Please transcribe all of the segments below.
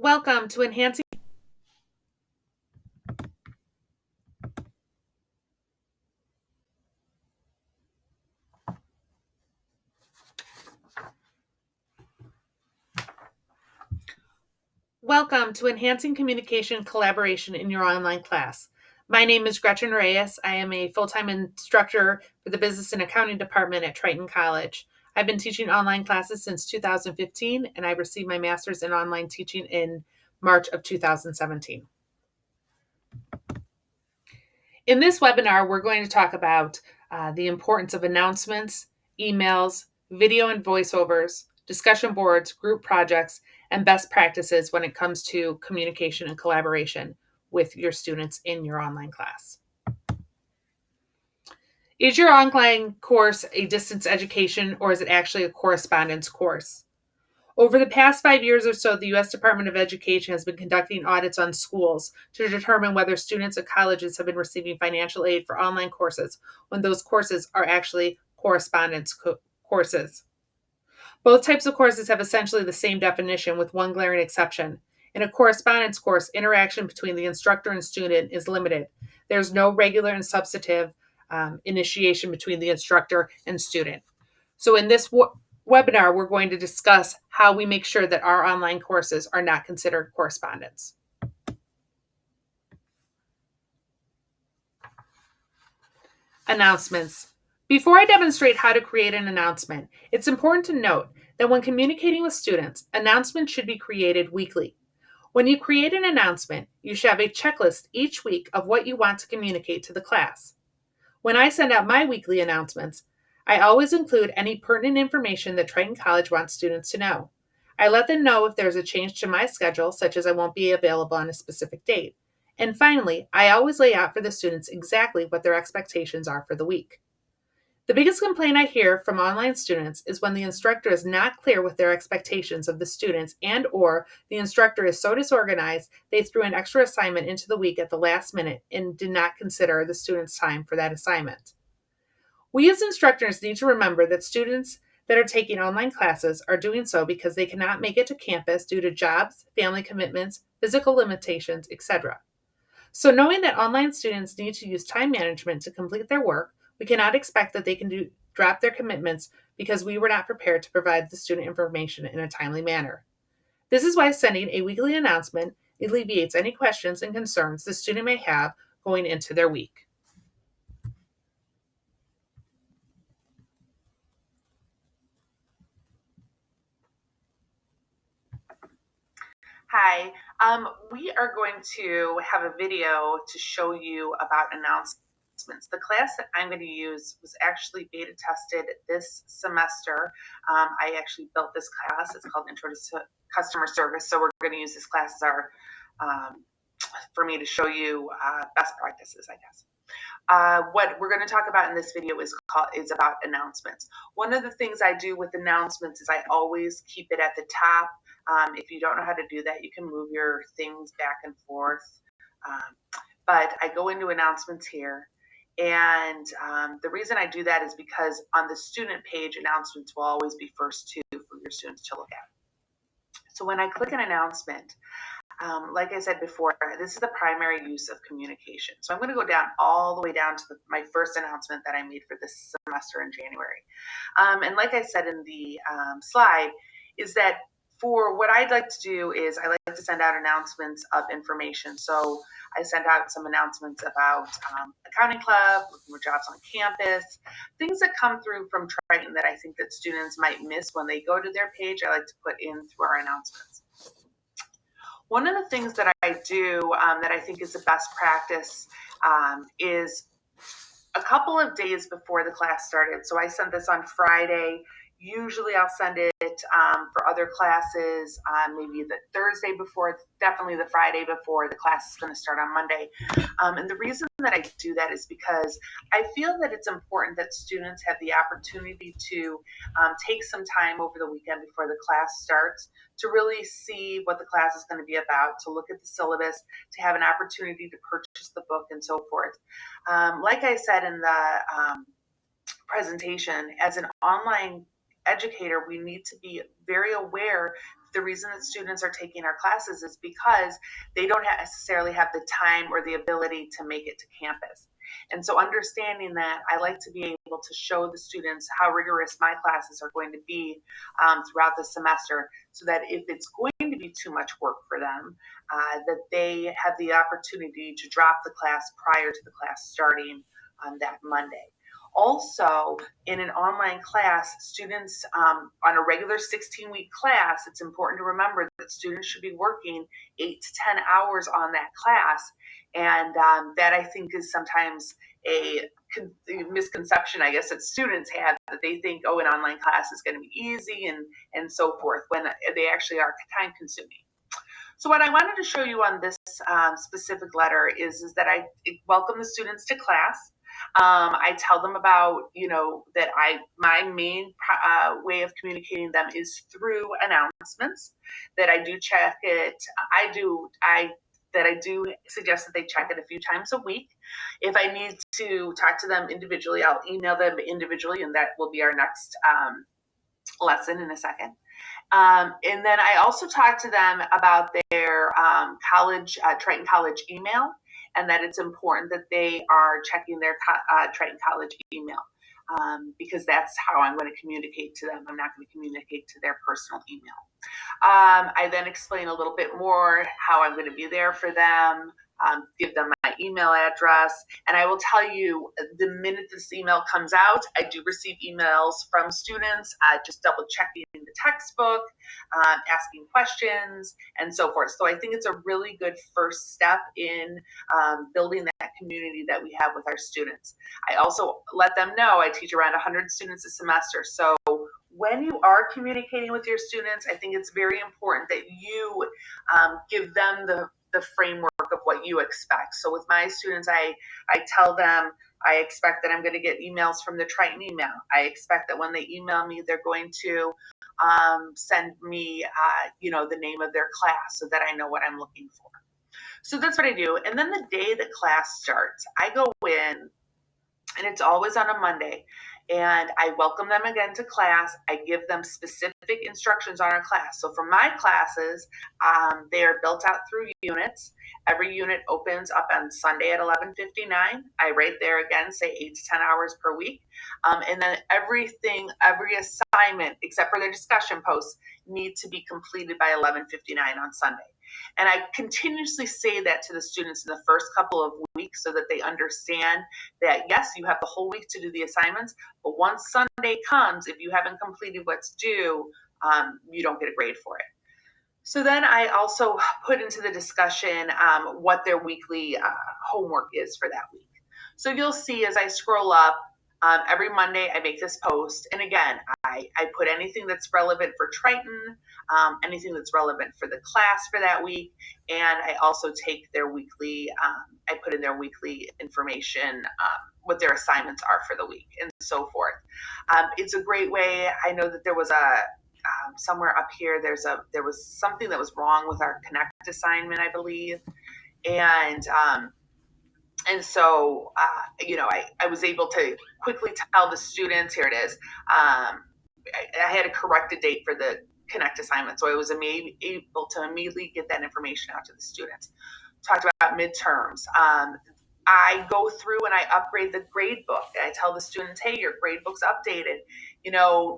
Welcome to Enhancing Welcome to Enhancing Communication Collaboration in your online class. My name is Gretchen Reyes. I am a full-time instructor for the Business and Accounting Department at Triton College. I've been teaching online classes since 2015, and I received my master's in online teaching in March of 2017. In this webinar, we're going to talk about the importance of announcements, emails, video and voiceovers, discussion boards, group projects, and best practices when it comes to communication and collaboration with your students in your online class. Is your online course a distance education, or is it actually a correspondence course? Over the past 5 years or so, the U.S. Department of Education has been conducting audits on schools to determine whether students at colleges have been receiving financial aid for online courses when those courses are actually correspondence courses. Both types of courses have essentially the same definition, with one glaring exception. In a correspondence course, interaction between the instructor and student is limited. There's no regular and substantive initiation between the instructor and student. So in this webinar, we're going to discuss how we make sure that our online courses are not considered correspondence. Announcements. Before I demonstrate how to create an announcement, it's important to note that when communicating with students, announcements should be created weekly. When you create an announcement, you should have a checklist each week of what you want to communicate to the class. When I send out my weekly announcements, I always include any pertinent information that Triton College wants students to know. I let them know if there's a change to my schedule, such as I won't be available on a specific date. And finally, I always lay out for the students exactly what their expectations are for the week. The biggest complaint I hear from online students is when the instructor is not clear with their expectations of the students, and/or the instructor is so disorganized they threw an extra assignment into the week at the last minute and did not consider the student's time for that assignment. We as instructors need to remember that students that are taking online classes are doing so because they cannot make it to campus due to jobs, family commitments, physical limitations, etc. So knowing that online students need to use time management to complete their work, we cannot expect that they can drop their commitments because we were not prepared to provide the student information in a timely manner. This is why sending a weekly announcement alleviates any questions and concerns the student may have going into their week. Hi, we are going to have a video to show you about announcements. The class that I'm going to use was actually beta tested this semester. I actually built this class. It's called Intro to Customer Service. So we're going to use this class as our, for me to show you best practices, I guess. What we're going to talk about in this video is about announcements. One of the things I do with announcements is I always keep it at the top. If you don't know how to do that, you can move your things back and forth. But I go into announcements here. And the reason I do that is because on the student page, announcements will always be first too for your students to look at. So when I click an announcement, like I said before, this is the primary use of communication. So I'm going to go down all the way down to my first announcement that I made for this semester in January. And like I said in the slide, is that for what I'd like to do is I like to send out announcements of information. So I sent out some announcements about accounting club, looking for jobs on campus, things that come through from Triton that I think that students might miss when they go to their page. I like to put in through our announcements. One of the things that I do that I think is the best practice is a couple of days before the class started. So I sent this on Friday. Usually I'll send it for other classes maybe the Thursday before, definitely the Friday before the class is going to start on Monday. And the reason that I do that is because I feel that it's important that students have the opportunity to take some time over the weekend before the class starts to really see what the class is going to be about, to look at the syllabus, to have an opportunity to purchase the book and so forth. Like I said in the presentation, as an online educator, we need to be very aware the reason that students are taking our classes is because they don't necessarily have the time or the ability to make it to campus. And so understanding that, I like to be able to show the students how rigorous my classes are going to be throughout the semester, so that if it's going to be too much work for them, that they have the opportunity to drop the class prior to the class starting on that Monday. Also, in an online class, students on a regular 16-week class, it's important to remember that students should be working 8 to 10 hours on that class. And that, I think, is sometimes a misconception, I guess, that students have, that they think, oh, an online class is going to be easy and so forth, when they actually are time consuming. So what I wanted to show you on this specific letter is that I welcome the students to class. I tell them about, that my main way of communicating them is through announcements, that I do check it. I do suggest that they check it a few times a week. If I need to talk to them individually, I'll email them individually, and that will be our next lesson in a second. And then I also talk to them about their college, Triton College email, and that it's important that they are checking their Triton College email, because that's how I'm going to communicate to them. I'm not going to communicate to their personal email. I then explain a little bit more how I'm going to be there for them, give them my email address. And I will tell you, the minute this email comes out, I do receive emails from students, just double checking the textbook, asking questions, and so forth. So I think it's a really good first step in building that community that we have with our students. I also let them know I teach around 100 students a semester. So when you are communicating with your students, I think it's very important that you give them the framework of what you expect. So with my students, I tell them I expect that I'm going to get emails from the Triton email. I expect that when they email me, they're going to send me, the name of their class, so that I know what I'm looking for. So that's what I do. And then the day that class starts, I go in, and it's always on a Monday, and I welcome them again to class. I give them specific instructions on our class. So for my classes, they are built out through units. Every unit opens up on Sunday at 11:59. I right there again say 8 to 10 hours per week. And then every assignment, except for their discussion posts, need to be completed by 11:59 on Sunday. And I continuously say that to the students in the first couple of weeks, so that they understand that, yes, you have the whole week to do the assignments, but once Sunday comes, if you haven't completed what's due, you don't get a grade for it. So then I also put into the discussion what their weekly homework is for that week. So you'll see as I scroll up, every Monday I make this post. And again, I put anything that's relevant for Triton, anything that's relevant for the class for that week. And I also take their weekly, I put in their weekly information, what their assignments are for the week, and so forth. It's a great way. I know that there was somewhere up here, there was something that was wrong with our Connect assignment, I believe. And so, I was able to quickly tell the students, here it is. I had a corrected date for the Connect assignment, so I was able to immediately get that information out to the students. Talked about midterms. I go through and I upgrade the grade book. I tell the students, hey, your grade book's updated.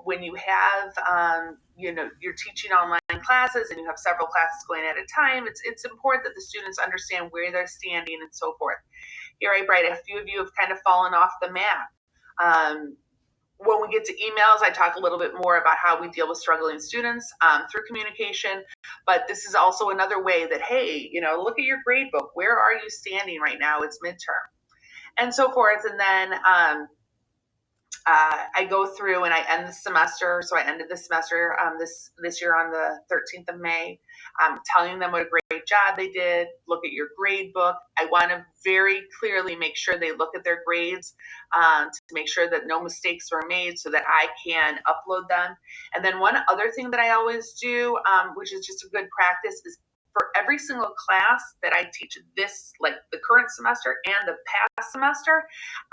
When you have, you're teaching online classes and you have several classes going at a time, it's important that the students understand where they're standing and so forth. Here I write, a few of you have kind of fallen off the map. When we get to emails, I talk a little bit more about how we deal with struggling students through communication. But this is also another way that, hey, look at your grade book. Where are you standing right now? It's midterm, and so forth. And then I go through and I end the semester. So I ended the semester this year on the 13th of May, telling them what a great job they did. Look at your grade book. I want to very clearly make sure they look at their grades to make sure that no mistakes were made, so that I can upload them. And then one other thing that I always do, which is just a good practice, is for every single class that I teach this, like the current semester and the past semester,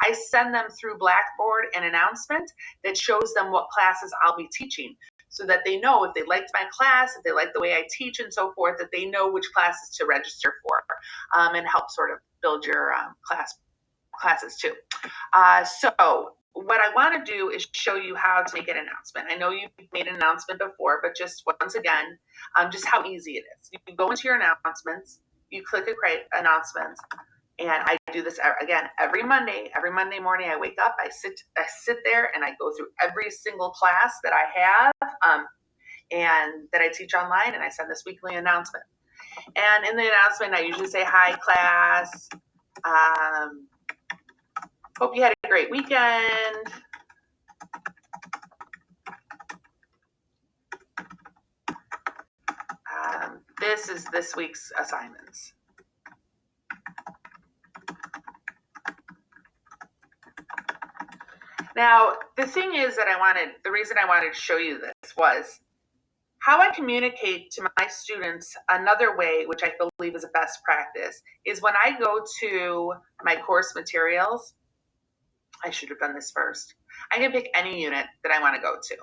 I send them through Blackboard an announcement that shows them what classes I'll be teaching. so that they know if they liked my class, if they like the way I teach and so forth, that they know which classes to register for, and help sort of build your classes too. So what I want to do is show you how to make an announcement. I know you've made an announcement before, but just once again, just how easy it is. You can go into your announcements, you click create announcements, and I do this again every Monday. Every Monday morning, I wake up, I sit there, and I go through every single class that I have and that I teach online, and I send this weekly announcement. And in the announcement, I usually say, "Hi, class. Hope you had a great weekend. This is this week's assignments." Now, the thing is that the reason I wanted to show you this was how I communicate to my students. Another way, which I believe is a best practice, is when I go to my course materials. I should have done this first. I can pick any unit that I want to go to.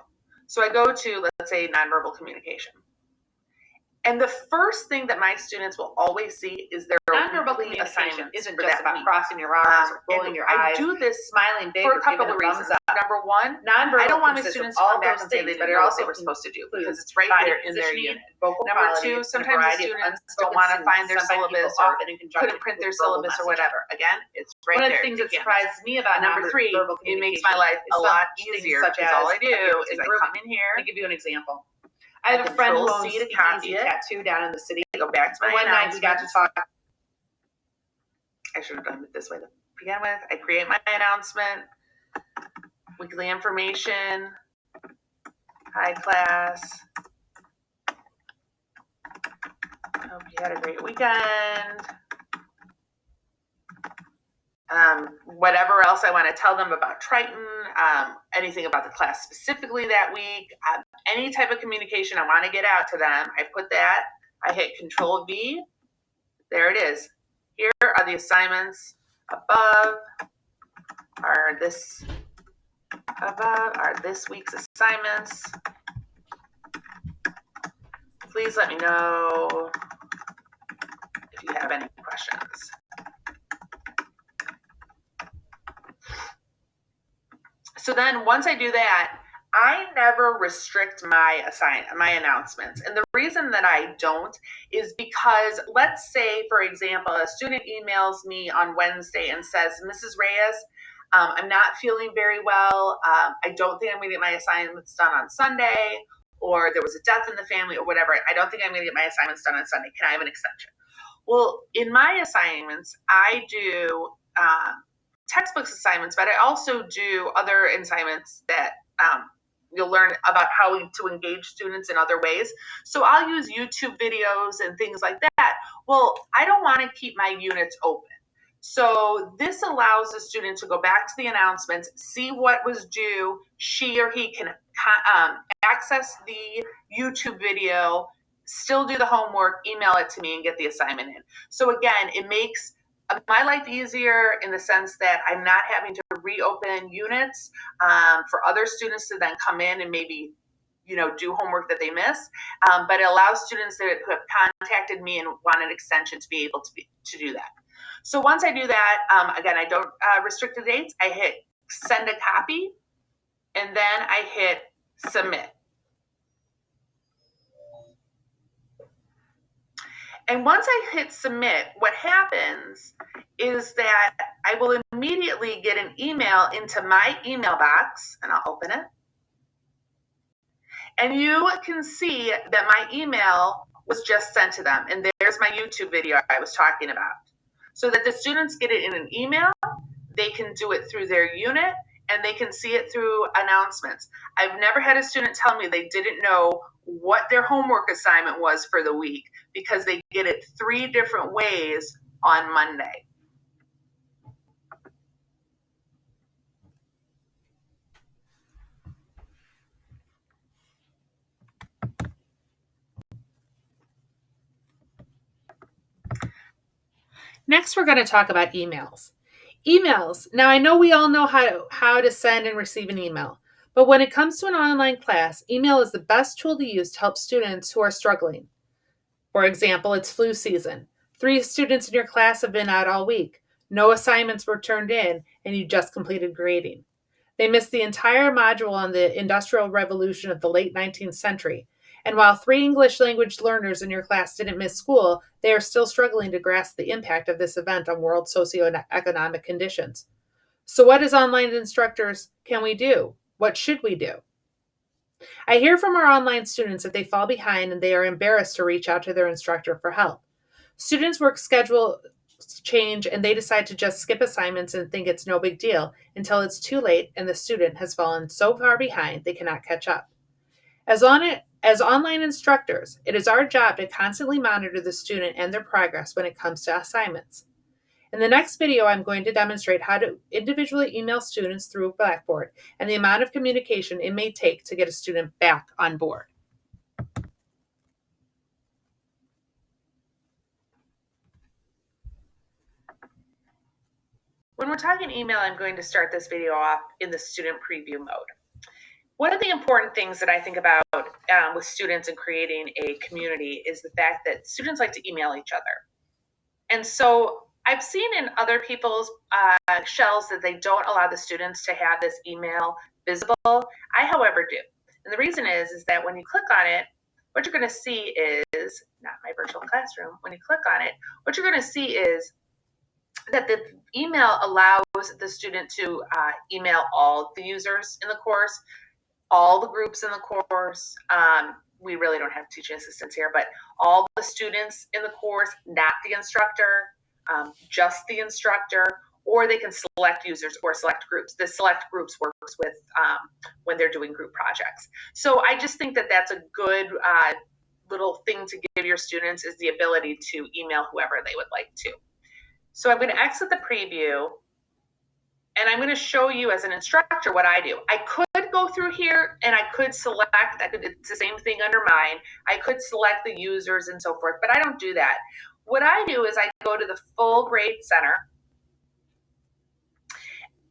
So I go to, let's say, nonverbal communication. And the first thing that my students will always see is their nonverbal communication isn't just about crossing your arms or rolling your eyes. I do this smiling big for a couple of reasons. Number one, nonverbal I don't want my students to come back and say they didn't know what they were supposed to do because it's right there in their unit. Number two, sometimes the students don't want to find their syllabus or couldn't print their syllabus or whatever. Again, it's right there. One of the things that surprises me about number three, it makes my life a lot easier because all I do is I come in here. Let me give you an example. I have a friend who owns a tattoo down in the city. I go back to my one night we got to talk. I should have done it this way to begin with. I create my announcement, weekly information, hi class. Hope you had a great weekend. Whatever else I want to tell them about Triton, anything about the class specifically that week, any type of communication I want to get out to them, I put that, I hit Control V, there it is. Here are the assignments above, are this week's assignments. Please let me know if you have any questions. So then once I do that, I never restrict my announcements. And the reason that I don't is because, let's say, for example, a student emails me on Wednesday and says, "Mrs. Reyes, I'm not feeling very well. I don't think I'm going to get my assignments done on Sunday," or "there was a death in the family," or whatever. "I don't think I'm going to get my assignments done on Sunday. Can I have an extension?" Well, in my assignments, I do textbooks assignments, but I also do other assignments that you'll learn about how to engage students in other ways. So I'll use YouTube videos and things like that. Well, I don't want to keep my units open. So this allows the student to go back to the announcements, see what was due. She or he can access the YouTube video, still do the homework, email it to me, and get the assignment in. So again, it makes my life easier in the sense that I'm not having to reopen units for other students to then come in and maybe, do homework that they missed. But it allows students who have contacted me and want an extension to be able to do that. So once I do that, again, I don't restrict the dates. I hit send a copy, and then I hit submit. And once I hit submit, what happens is that I will immediately get an email into my email box, and I'll open it. And you can see that my email was just sent to them. And there's my YouTube video I was talking about. So that the students get it in an email, they can do it through their unit, and they can see it through announcements. I've never had a student tell me they didn't know what their homework assignment was for the week because they get it 3 different ways on Monday. Next, we're going to talk about emails. Emails. Now, I know we all know how to send and receive an email, But when it comes to an online class, email is the best tool to use to help students who are struggling. For example, it's flu season. 3 students in your class have been out all week. No assignments were turned in, and you just completed grading. They missed the entire module on the Industrial Revolution of the late 19th century. And while 3 English language learners in your class didn't miss school, they are still struggling to grasp the impact of this event on world socioeconomic conditions. So, what as online instructors can we do? What should we do? I hear from our online students that they fall behind and they are embarrassed to reach out to their instructor for help. Students' work schedule change and they decide to just skip assignments and think it's no big deal until it's too late and the student has fallen so far behind they cannot catch up. As online instructors, it is our job to constantly monitor the student and their progress when it comes to assignments. In the next video, I'm going to demonstrate how to individually email students through Blackboard and the amount of communication it may take to get a student back on board. When we're talking email, I'm going to start this video off in the student preview mode. One of the important things that I think about with students and creating a community is the fact that students like to email each other. And so I've seen in other people's shells that they don't allow the students to have this email visible. I, however, do. And the reason is that when you click on it, what you're going to see is, not my virtual classroom, when you click on it, what you're going to see is that the email allows the student to email all the users in the course, all the groups in the course. We really don't have teaching assistants here, but all the students in the course, not the instructor, just the instructor, or they can select users or select groups. The select groups works with when they're doing group projects. So I just think that that's a good little thing to give your students is the ability to email whoever they would like to. So I'm going to exit the preview and I'm going to show you as an instructor what I do. I could go through here and I could select, it's the same thing under mine. I could select the users and so forth, but I don't do that. What I do is I go to the full grade center.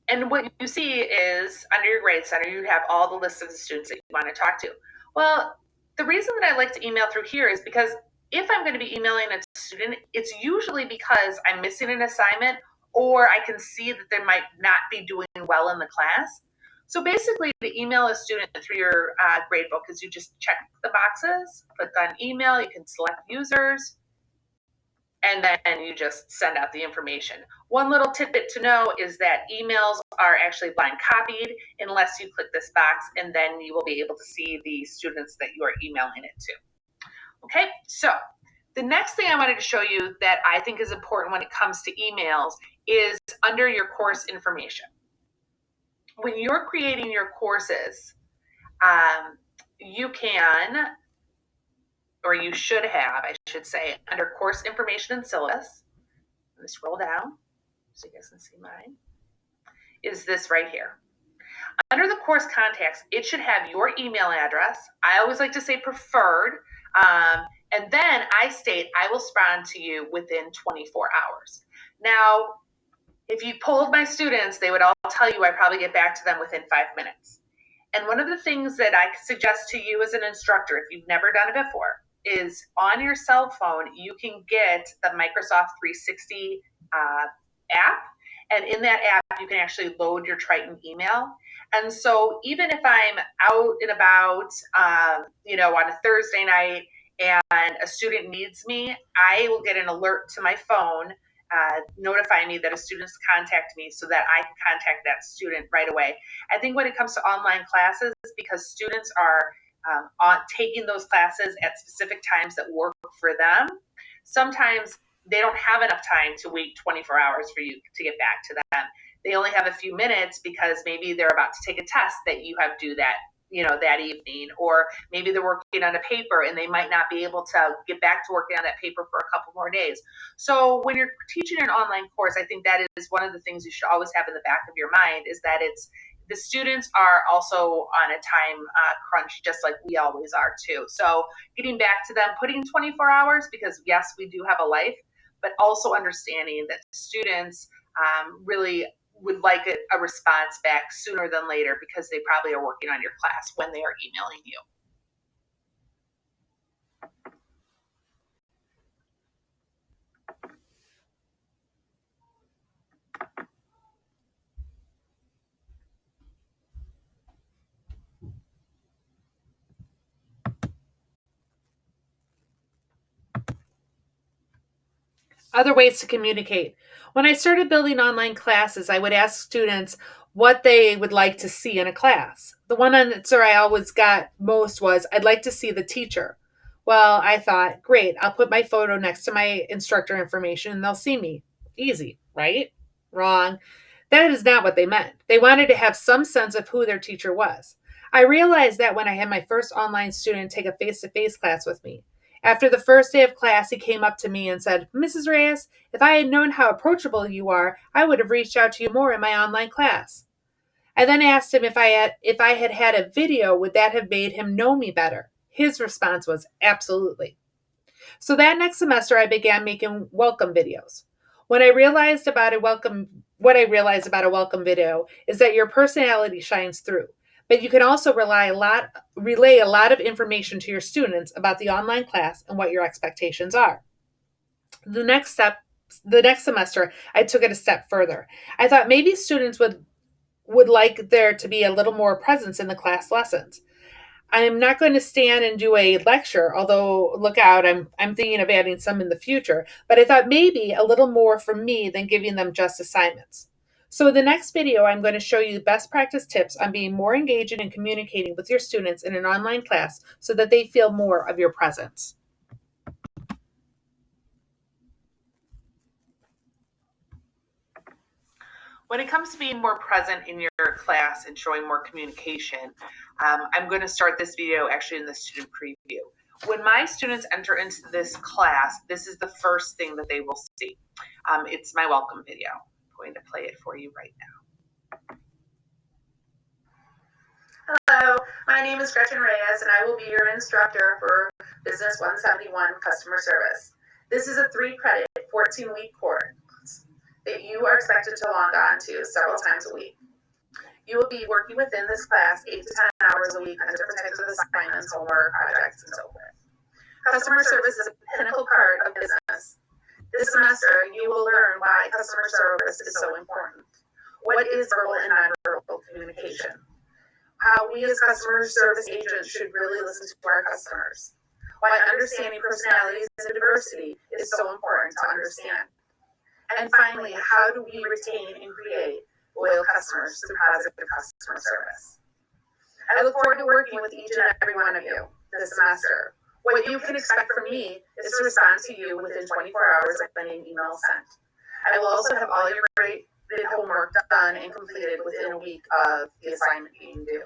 And what you see is under your grade center, you have all the lists of the students that you want to talk to. Well, the reason that I like to email through here is because if I'm going to be emailing a student, it's usually because I'm missing an assignment or I can see that they might not be doing well in the class. So basically, to email a student through your gradebook is you just check the boxes, click on email, you can select users, and then you just send out the information. One little tidbit to know is that emails are actually blind copied unless you click this box, and then you will be able to see the students that you are emailing it to. Okay, so the next thing I wanted to show you that I think is important when it comes to emails is under your course information. When you're creating your courses, you can, or you should have, I should say, under course information and syllabus, let me scroll down so you guys can see mine, is this right here. Under the course contacts, it should have your email address. I always like to say preferred. And then I state I will respond to you within 24 hours. Now, if you polled my students, they would all tell you I probably get back to them within 5 minutes. And one of the things that I suggest to you as an instructor, if you've never done it before, is on your cell phone, you can get the Microsoft 360 app. And in that app, you can actually load your Triton email. And so even if I'm out and about, on a Thursday night and a student needs me, I will get an alert to my phone notify me that a student's contacted me so that I can contact that student right away. I think when it comes to online classes, because students are taking those classes at specific times that work for them, sometimes they don't have enough time to wait 24 hours for you to get back to them. They only have a few minutes because maybe they're about to take a test that you have due that evening, or maybe they're working on a paper and they might not be able to get back to working on that paper for a couple more days. So when you're teaching an online course, I think that is one of the things you should always have in the back of your mind, is that the students are also on a time crunch, just like we always are too. So getting back to them, putting 24 hours, because yes, we do have a life, but also understanding that students really would like a response back sooner than later because they probably are working on your class when they are emailing you. Other ways to communicate. When I started building online classes, I would ask students what they would like to see in a class. The one answer I always got most was, I'd like to see the teacher. Well, I thought, great, I'll put my photo next to my instructor information and they'll see me. Easy, right? Wrong. That is not what they meant. They wanted to have some sense of who their teacher was. I realized that when I had my first online student take a face-to-face class with me. After the first day of class, he came up to me and said, Mrs. Reyes, if I had known how approachable you are, I would have reached out to you more in my online class. I then asked him if I had had a video, would that have made him know me better? His response was absolutely. So that next semester, I began making welcome videos. What I realized about a welcome video is that your personality shines through. But you can also relay a lot of information to your students about the online class and what your expectations are. The next semester, I took it a step further. I thought maybe students would like there to be a little more presence in the class lessons. I'm not going to stand and do a lecture, although look out, I'm thinking of adding some in the future, but I thought maybe a little more from me than giving them just assignments. So in the next video, I'm going to show you best practice tips on being more engaging and communicating with your students in an online class so that they feel more of your presence. When it comes to being more present in your class and showing more communication, I'm going to start this video actually in the student preview. When my students enter into this class, this is the first thing that they will see. It's my welcome video. I'm going to play it for you right now. Hello, my name is Gretchen Reyes, and I will be your instructor for Business 171 Customer Service. This is a 3-credit, 14-week course that you are expected to log on to several times a week. You will be working within this class 8 to 10 hours a week on different types of assignments, homework, projects, and so forth. Customer service is a pinnacle part of business. This semester, you will learn why customer service is so important. What is verbal and nonverbal communication? How we as customer service agents should really listen to our customers. Why understanding personalities and diversity is so important to understand. And finally, how do we retain and create loyal customers through positive customer service? I look forward to working with each and every one of you this semester. What you can expect from me is to respond to you within 24 hours of any email sent. I will also have all your graded homework done and completed within a week of the assignment being due.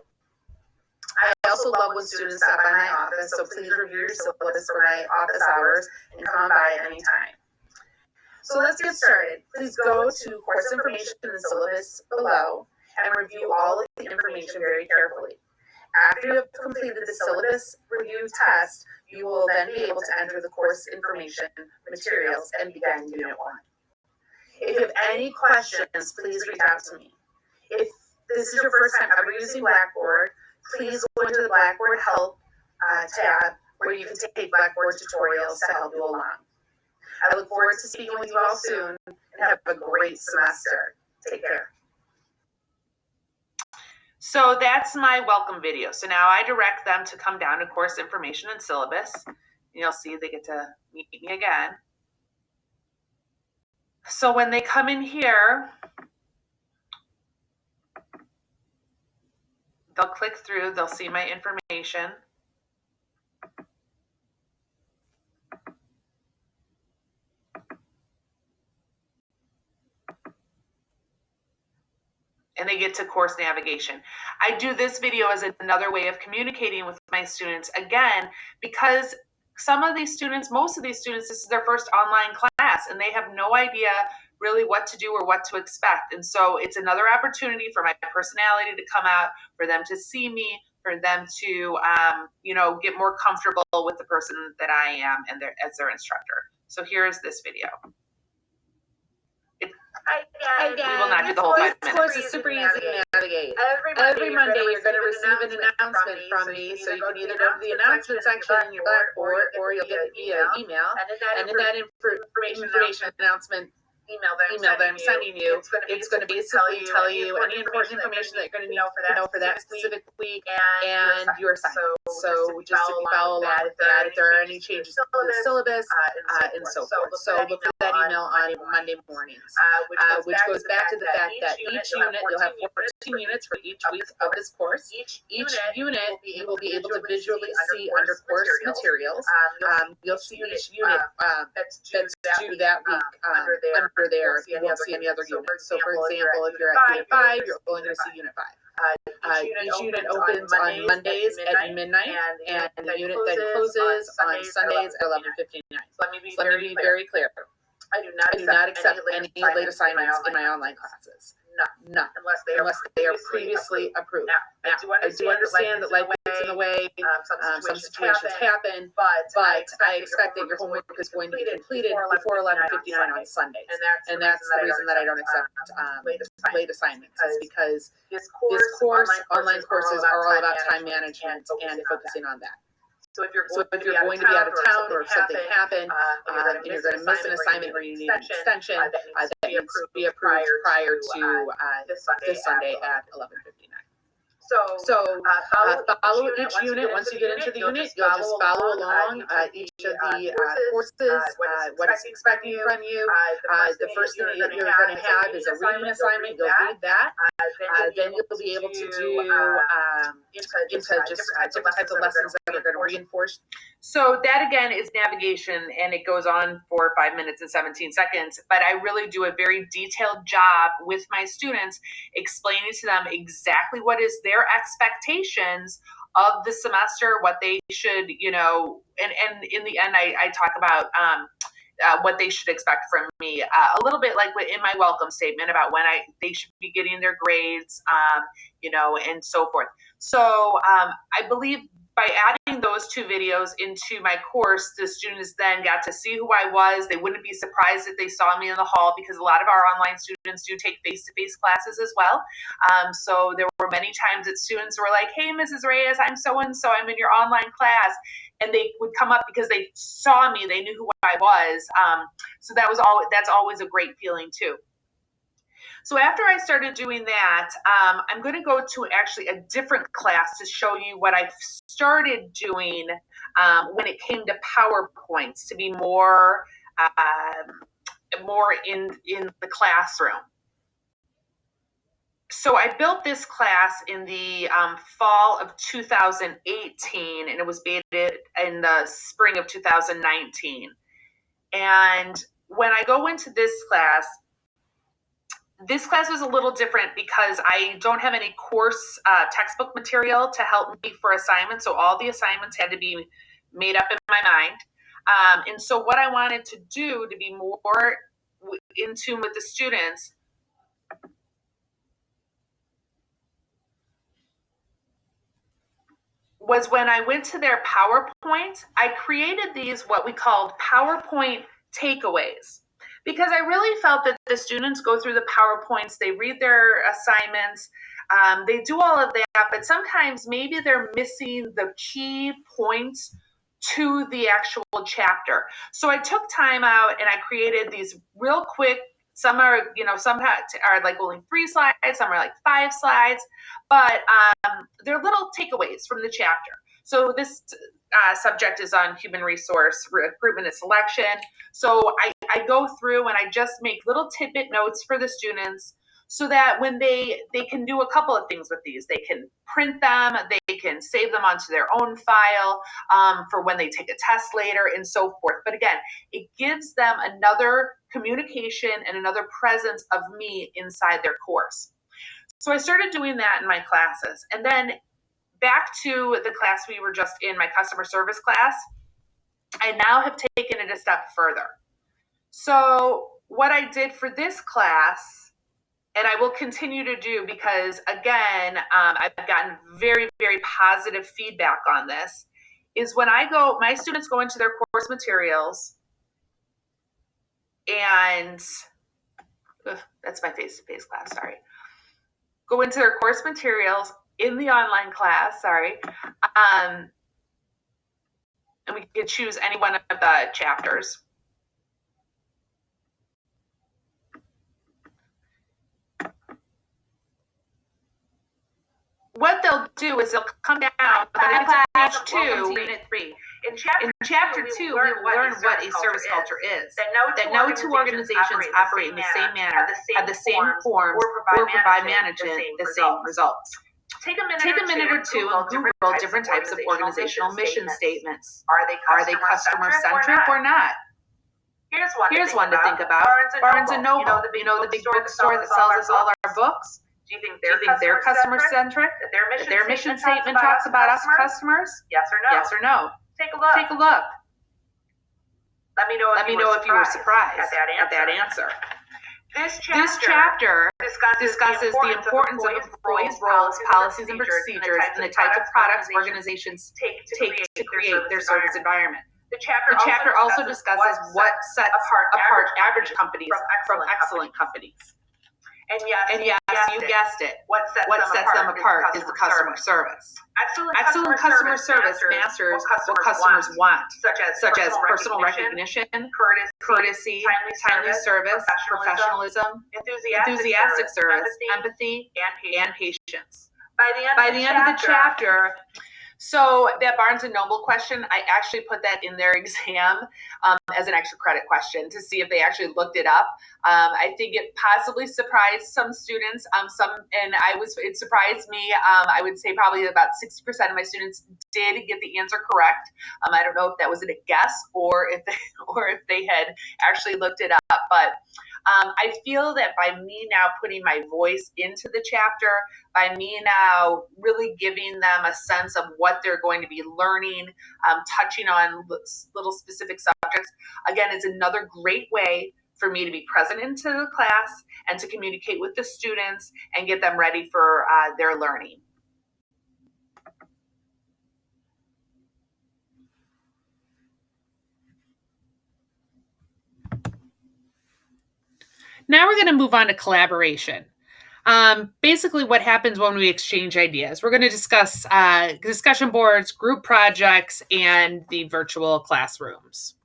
I also love when students stop by my office, so please review your syllabus for my office hours and come by anytime. So let's get started. Please go to course information in the syllabus below and review all of the information very carefully. After you have completed the syllabus review test, you will then be able to enter the course information materials and begin Unit 1. If you have any questions, please reach out to me. If this is your first time ever using Blackboard, please go into the Blackboard Help tab where you can take Blackboard tutorials to help you along. I look forward to speaking with you all soon and have a great semester. Take care. So that's my welcome video. So now I direct them to come down to course information and syllabus. And you'll see they get to meet me again. So when they come in here, they'll click through, they'll see my information. And they get to course navigation. I do this video as another way of communicating with my students, again, because most of these students, this is their first online class and they have no idea really what to do or what to expect. And so it's another opportunity for my personality to come out, for them to see me, for them to get more comfortable with the person that I am and as their instructor. So here is this video. Hi we will not do the whole 5 This course minutes. is super easy to navigate. Every Monday You're going to receive an announcement from me, so you can either go to the announcement section in your Blackboard, or you'll get it via email. And in that information announcement email that I'm sending you, it's going to basically tell you any important information that you're going to need to know for that specific week and your assignment. So just if you follow along with that, if there are any changes to the syllabus and so forth. So look for that email on Monday mornings, which goes back to the fact that each unit, you'll have 14 units for each week of this course. Each unit you will be able to visually see under course materials. You'll see each unit that's due that week under there. You won't see any other units. So for example, if you're at Unit 5, you're only going to see Unit 5. Each unit opens on Mondays at midnight, and the unit then closes on Sundays at 11:59. Let me be very clear. I do not accept any late assignments in my online classes. None. Unless they are previously approved. Now, I do understand that life gets in the way. Some situations happen, but I expect that your homework is going to be completed before 11:59 on Sundays. And that's the reason that I don't accept late assignments, is because this course, online courses, are all about time management and focusing on that. So if you're going to be out of town, or if something happened, and you're going to miss an assignment, or you need an extension, that needs to be approved prior to this Sunday at 11:59. So follow each unit. Once you get into the unit, you'll just follow along each of the courses, what it's expecting from you. The first thing that you're going to have is a reading assignment. You'll read that. Then you'll be able to do into just different types of lessons that are going to reinforce. So that again is navigation, and it goes on for 5 minutes and 17 seconds. But I really do a very detailed job with my students, explaining to them exactly what is their expectations of the semester, what they should, and in the end, I talk about what they should expect from me, a little bit like in my welcome statement about when they should be getting their grades, and so forth. So I believe by adding those two videos into my course, the students then got to see who I was. They wouldn't be surprised if they saw me in the hall, because a lot of our online students do take face-to-face classes as well. So there were many times that students were like, "Hey, Mrs. Reyes, I'm so-and-so, I'm in your online class." And they would come up because they saw me, they knew who I was. So that's always a great feeling too. So after I started doing that, I'm going to go to actually a different class to show you what I started doing when it came to PowerPoints, to be more in the classroom. So I built this class in the fall of 2018, and it was beta in the spring of 2019. And when I go into this class was a little different because I don't have any course textbook material to help me for assignments. So all the assignments had to be made up in my mind. And so what I wanted to do to be more in tune with the students was when I went to their PowerPoint, I created these what we called PowerPoint takeaways. Because I really felt that the students go through the PowerPoints, they read their assignments, they do all of that, but sometimes maybe they're missing the key points to the actual chapter. So I took time out and I created these real quick, some are like only 3 slides, some are like 5 slides, but they're little takeaways from the chapter. So this subject is on human resource recruitment and selection. So I go through and I just make little tidbit notes for the students so that when they can do a couple of things with these. They can print them, they can save them onto their own file for when they take a test later and so forth. But again, it gives them another communication and another presence of me inside their course. So I started doing that in my classes. And then back to the class we were just in, my customer service class, I now have taken it a step further. So what I did for this class, and I will continue to do because, again, I've gotten very, very positive feedback on this, is when my students go into their course materials, and That's my face-to-face class, sorry. Go into their course materials in the online class, and we could choose any one of the chapters. What they'll do is they'll come down to page 2, unit 3. In chapter 2, we learn what a service culture is. That no two organizations operate in the same manner, have the same forms, or provide management the same results. Take a minute or two and Google different types of organizational mission statements. Are they customer-centric or not? Here's one to think about. Barnes & Noble, the big bookstore that sells us all our books. Do you think they're customer-centric? That their mission statement talks about us customers? Yes or no? Take a look. Let me know if you were surprised at that answer. This chapter discusses the importance of employees' roles, policies, and procedures, and the types of products organizations take to create their service environment. The chapter also discusses what sets apart average companies from excellent companies. And yes, you guessed it. What sets them apart is the customer service. Excellent customer service masters what customers want, such as personal recognition, courtesy, timely service, professionalism, enthusiastic service, empathy, and patience. By the end of the chapter, so that Barnes & Noble question, I actually put that in their exam as an extra credit question to see if they actually looked it up. I think it possibly surprised some students. It surprised me. I would say probably about 60% of my students did get the answer correct. I don't know if that was a guess or if they had actually looked it up, but I feel that by me now putting my voice into the chapter, by me now really giving them a sense of what they're going to be learning, touching on little specific subjects, again, is another great way for me to be present into the class and to communicate with the students and get them ready for their learning. Now we're going to move on to collaboration. Basically what happens when we exchange ideas. We're going to discuss discussion boards, group projects, and the virtual classrooms.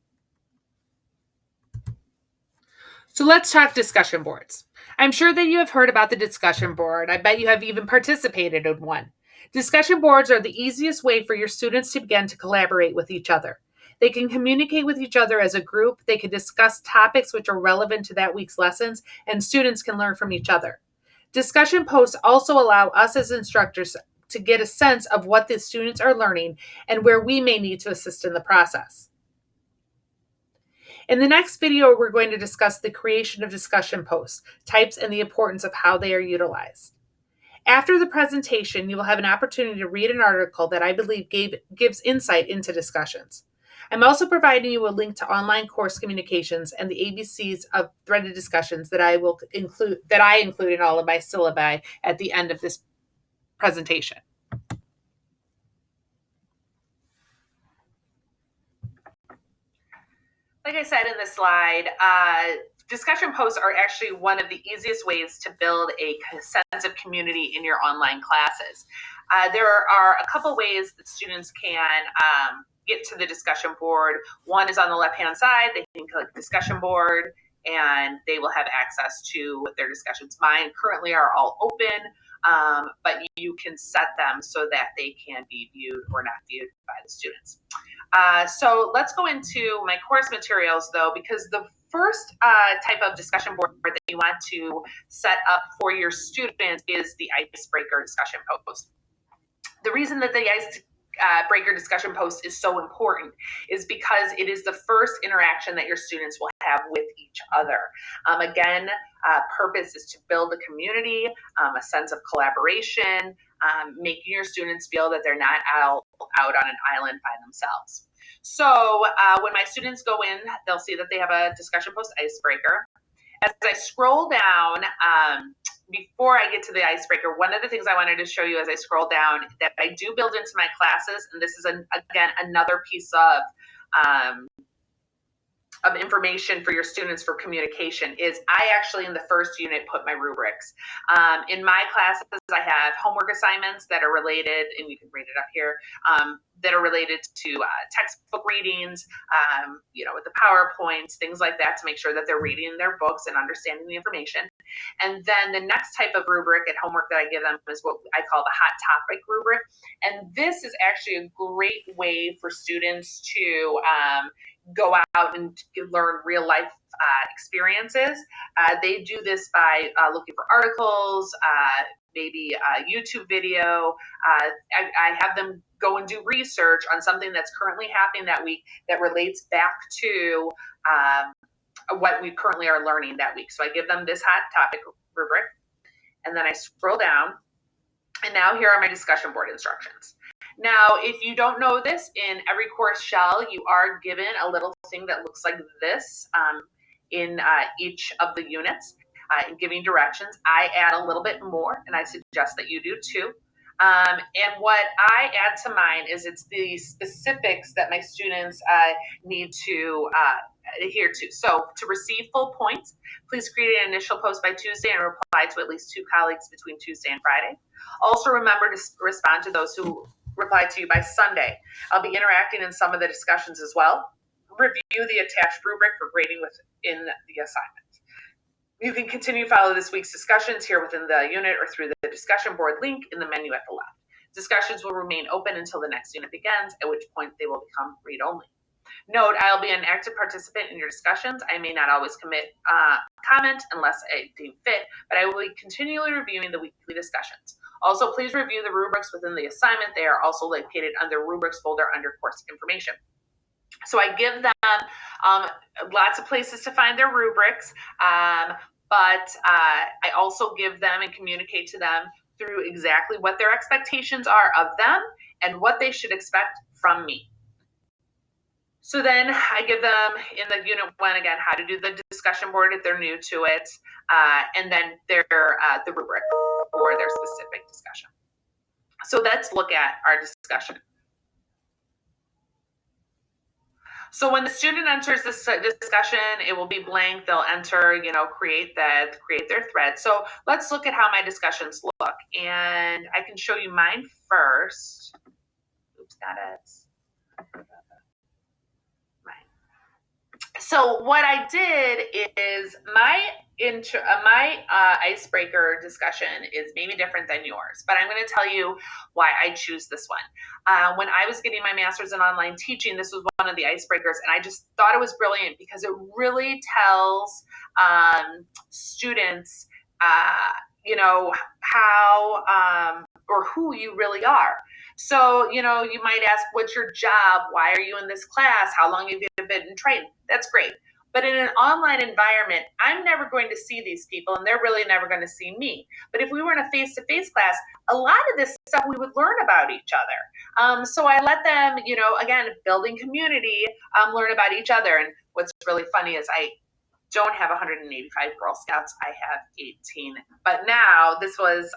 So let's talk discussion boards. I'm sure that you have heard about the discussion board. I bet you have even participated in one. Discussion boards are the easiest way for your students to begin to collaborate with each other. They can communicate with each other as a group. They can discuss topics which are relevant to that week's lessons, and students can learn from each other. Discussion posts also allow us as instructors to get a sense of what the students are learning and where we may need to assist in the process. In the next video, we're going to discuss the creation of discussion posts, types, and the importance of how they are utilized. After the presentation, you will have an opportunity to read an article that I believe gives insight into discussions. I'm also providing you a link to online course communications and the ABCs of threaded discussions that I include in all of my syllabi at the end of this presentation. Like I said in the slide, discussion posts are actually one of the easiest ways to build a sense of community in your online classes. There are a couple ways that students can get to the discussion board. One is on the left-hand side. They can click discussion board and they will have access to their discussions. Mine currently are all open, but you can set them so that they can be viewed or not viewed by the students. So let's go into my course materials though, because the first type of discussion board that you want to set up for your students is the icebreaker discussion post. The reason that the icebreaker discussion post is so important is because it is the first interaction that your students will have with each other. Again, purpose is to build a community, a sense of collaboration, making your students feel that they're not out on an island by themselves. So when my students go in, they'll see that they have a discussion post icebreaker. As I scroll down, before I get to the icebreaker, one of the things I wanted to show you as I scroll down that I do build into my classes, and this is, again, another piece of of information for your students for communication is I actually in the first unit put my rubrics. In my classes, I have homework assignments that are related, and you can read it up here, that are related to textbook readings, with the PowerPoints, things like that, to make sure that they're reading their books and understanding the information. And then the next type of rubric and homework that I give them is what I call the hot topic rubric. And this is actually a great way for students to go out and learn real life experiences. They do this by looking for articles, maybe a YouTube video. I have them go and do research on something that's currently happening that week that relates back to what we currently are learning that week. So I give them this hot topic rubric, and then I scroll down, and now here are my discussion board instructions. Now, if you don't know this, in every course shell, you are given a little thing that looks like this in each of the units, giving directions. I add a little bit more, and I suggest that you do too. And what I add to mine is it's the specifics that my students need to adhere to. So to receive full points, please create an initial post by Tuesday and reply to at least 2 colleagues between Tuesday and Friday. Also remember to respond to those who reply to you by Sunday. I'll be interacting in some of the discussions as well. Review the attached rubric for grading within the assignment. You can continue to follow this week's discussions here within the unit or through the discussion board link in the menu at the left. Discussions will remain open until the next unit begins, at which point they will become read-only. Note, I'll be an active participant in your discussions. I may not always comment unless I deem fit, but I will be continually reviewing the weekly discussions. Also, please review the rubrics within the assignment. They are also located under rubrics folder under course information. So I give them lots of places to find their rubrics, but I also give them and communicate to them through exactly what their expectations are of them and what they should expect from me. So then I give them in the unit 1 again how to do the discussion board if they're new to it, and then the rubric for their specific discussion. So let's look at our discussion. So when the student enters this discussion, it will be blank. They'll enter, create their thread. So let's look at how my discussions look. And I can show you mine first. Oops, not it. So what I did is my icebreaker discussion is maybe different than yours, but I'm going to tell you why I choose this one. When I was getting my master's in online teaching, this was one of the icebreakers, and I just thought it was brilliant because it really tells students, how or who you really are. So, you might ask, what's your job? Why are you in this class? How long have you been in training? That's great. But in an online environment, I'm never going to see these people, and they're really never going to see me. But if we were in a face-to-face class, a lot of this stuff we would learn about each other. So I let them, again, building community, learn about each other. And what's really funny is I don't have 185 Girl Scouts. I have 18. But now, this was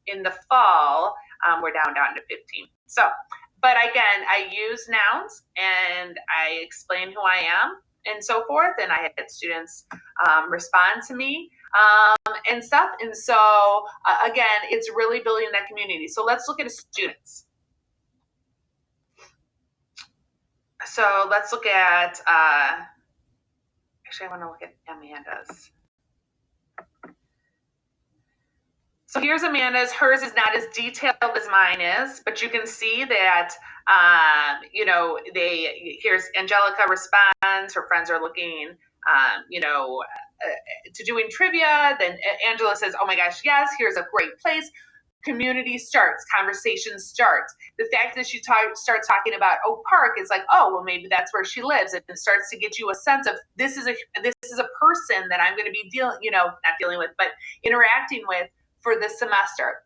in the fall, we're down to 15. So, but again, I use nouns and I explain who I am and so forth. And I had students respond to me and stuff. And so, again, it's really building that community. So let's look at students. So let's look at, actually, I want to look at Amanda's. So here's Amanda's. Hers is not as detailed as mine is, but you can see that, here's Angelica responds. Her friends are looking, to doing trivia. Then Angela says, oh my gosh, yes, here's a great place. Community starts, conversation starts. The fact that she starts talking about Oak Park is like, oh, well, maybe that's where she lives. And it starts to get you a sense of this is a person that I'm going to be interacting with for this semester.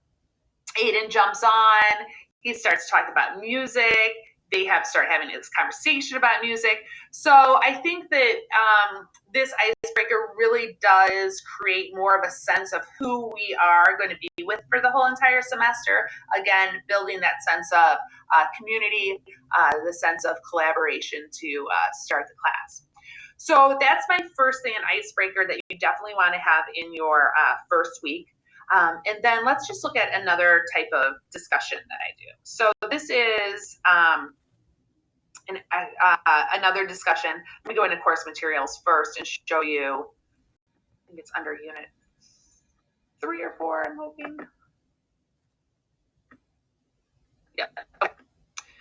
Aiden jumps on. He starts talking about music. They start having this conversation about music. So I think that this icebreaker really does create more of a sense of who we are going to be with for the whole entire semester. Again, building that sense of community, the sense of collaboration to start the class. So that's my first thing, an icebreaker that you definitely want to have in your first week. And then let's just look at another type of discussion that I do. So this is another discussion. Let me go into course materials first and show you. I think it's under unit 3 or 4, I'm hoping. Yeah. Okay.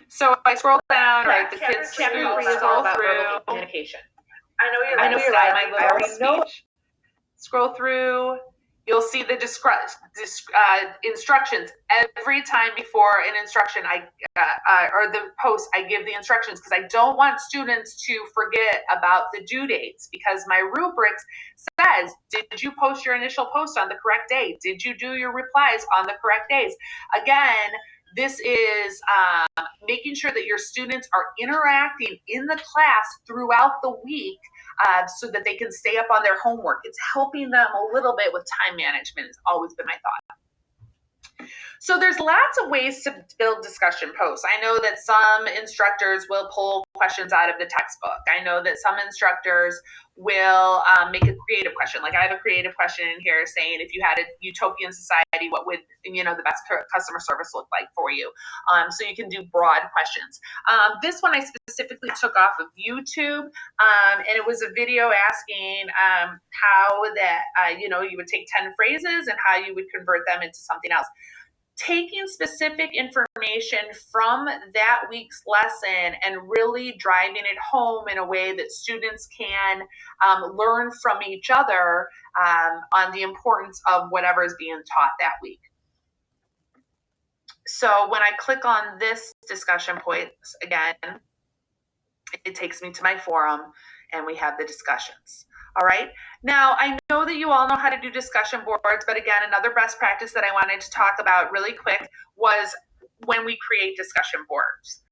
So I scroll down, right? The kids chapter 3 is all about verbal communication. I know I know you're my right. little I already know. speech. Scroll through. You'll see the instructions every time before an instruction. Or the post, I give the instructions because I don't want students to forget about the due dates, because my rubrics says, did you post your initial post on the correct day? Did you do your replies on the correct days? Again, this is making sure that your students are interacting in the class throughout the week, so that they can stay up on their homework. It's helping them a little bit with time management. It's always been my thought. So there's lots of ways to build discussion posts. I know that some instructors will pull questions out of the textbook. I know that some instructors will make a creative question. Like I have a creative question in here saying, if you had a utopian society, what would the best customer service look like for you? So you can do broad questions. This one I specifically took off of YouTube, and it was a video asking how that you would take 10 phrases and how you would convert them into something else. Taking specific information from that week's lesson and really driving it home in a way that students can learn from each other on the importance of whatever is being taught that week. So when I click on this discussion points again, it takes me to my forum and we have the discussions. All right. Now, I know that you all know how to do discussion boards, but again, another best practice that I wanted to talk about really quick was when we create discussion boards.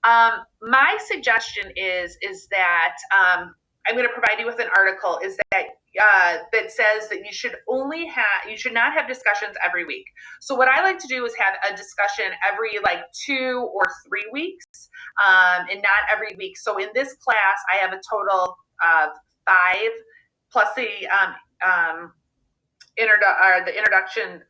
My suggestion is that I'm going to provide you with an article that says that you should not have discussions every week. So what I like to do is have a discussion every 2 or 3 weeks, and not every week. So in this class, I have a total of 5 plus the introduction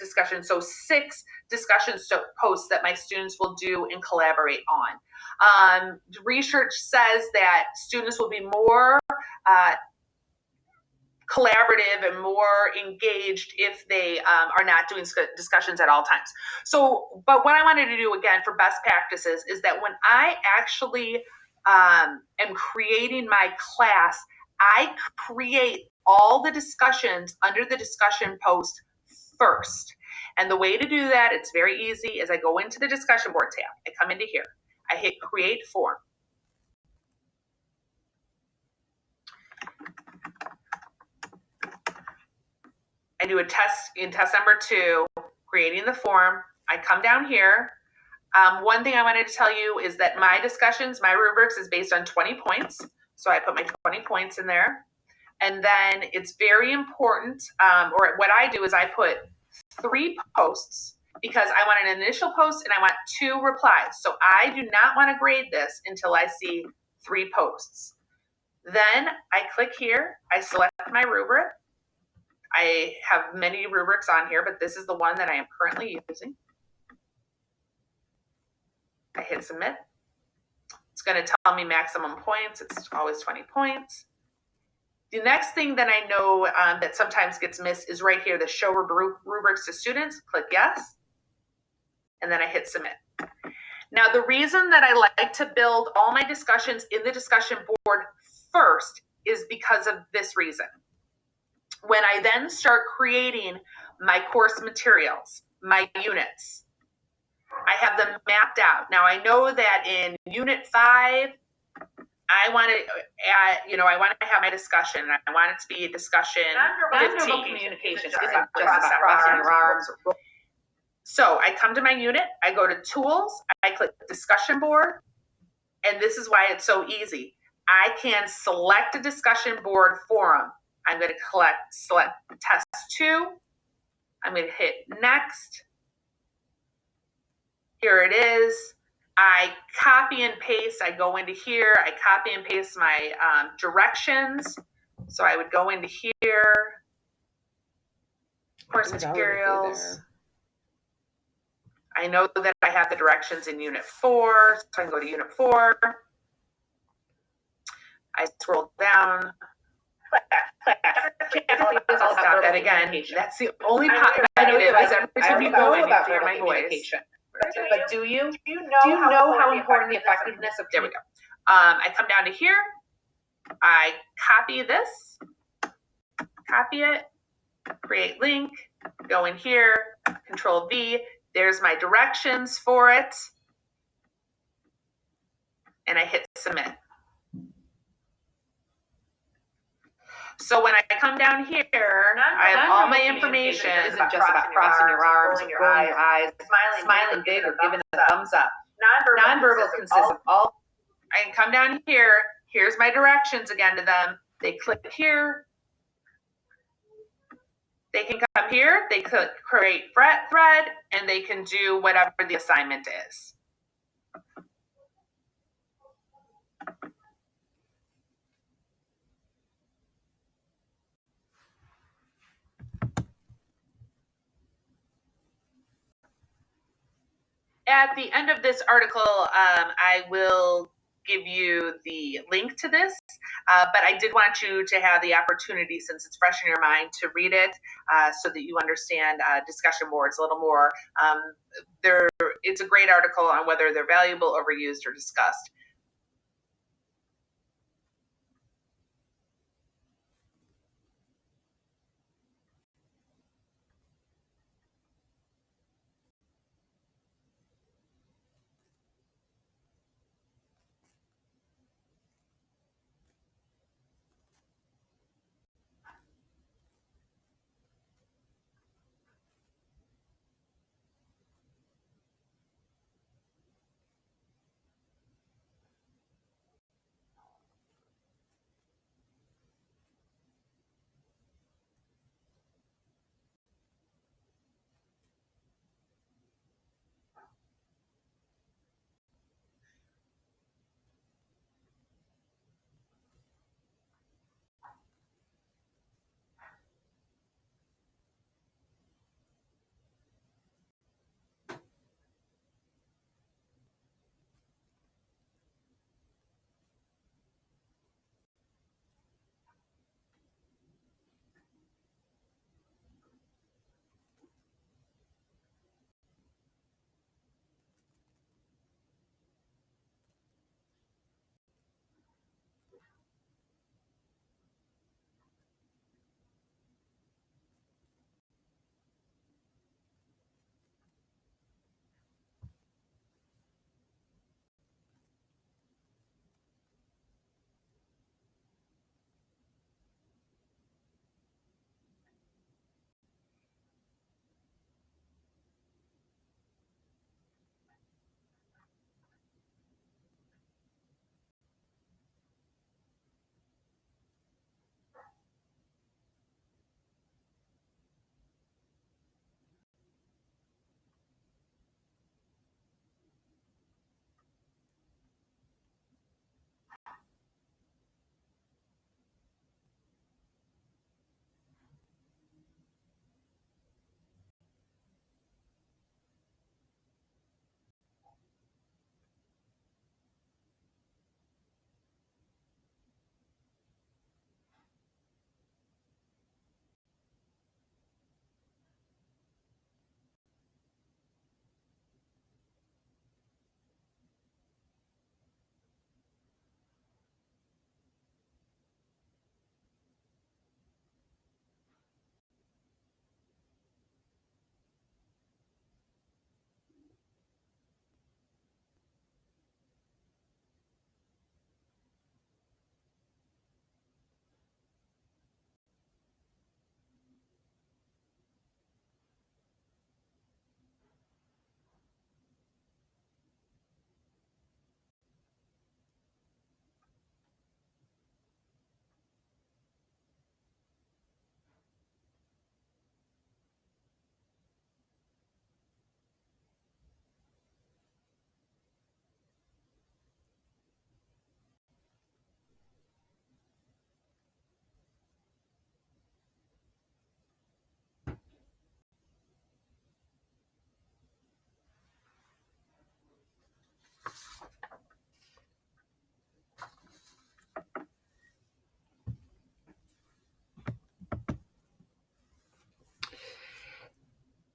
discussion. So 6 discussion posts that my students will do and collaborate on. Research says that students will be more collaborative and more engaged if they are not doing discussions at all times. So, but what I wanted to do again for best practices is that when I actually am creating my class, I create all the discussions under the discussion post first. And the way to do that, it's very easy, is I go into the discussion board tab. I come into here. I hit create form. I do a test in test number 2, creating the form. I come down here. One thing I wanted to tell you is that my discussions, my rubrics is based on 20 points. So I put my 20 points in there. And then it's very important, or what I do is I put 3 posts because I want an initial post and I want 2 replies. So I do not want to grade this until I see 3 posts. Then I click here, I select my rubric. I have many rubrics on here, but this is the one that I am currently using. I hit submit. It's going to tell me maximum points. It's always 20 points. The next thing that I know that sometimes gets missed is right here, the show rubrics to students. Click yes. And then I hit submit. Now, the reason that I like to build all my discussions in the discussion board first is because of this reason. When I then start creating my course materials, my units, I have them mapped out. Now, I know that in Unit 5, I want to have my discussion. I want it to be a discussion. Nonverbal communication isn't just about crossing your arms. So I come to my unit, I go to tools, I click discussion board, and this is why it's so easy. I can select a discussion board forum. I'm going to select test 2. I'm going to hit next. Here it is. I copy and paste. I go into here. I copy and paste my directions. So I would go into here, course materials. I know that I have the directions in Unit 4, so I can go to Unit 4. I scroll down. I'll stop that again. That's the only negative is every time you go in, you hear my voice. But do you know how important the effectiveness of? There we go. I come down to here. I copy this, copy it, create link, go in here, Control V. There's my directions for it, and I hit submit. So when I come down here, I have all my information. It isn't just about crossing your arms, rolling your eyes, smiling big, or giving a thumbs up. Nonverbal consists of all. I can come down here. Here's my directions again to them. They click here. They can come here. They click create thread, and they can do whatever the assignment is. At the end of this article, I will give you the link to this, but I did want you to have the opportunity, since it's fresh in your mind, to read it so that you understand discussion boards a little more. It's a great article on whether they're valuable, overused, or discussed.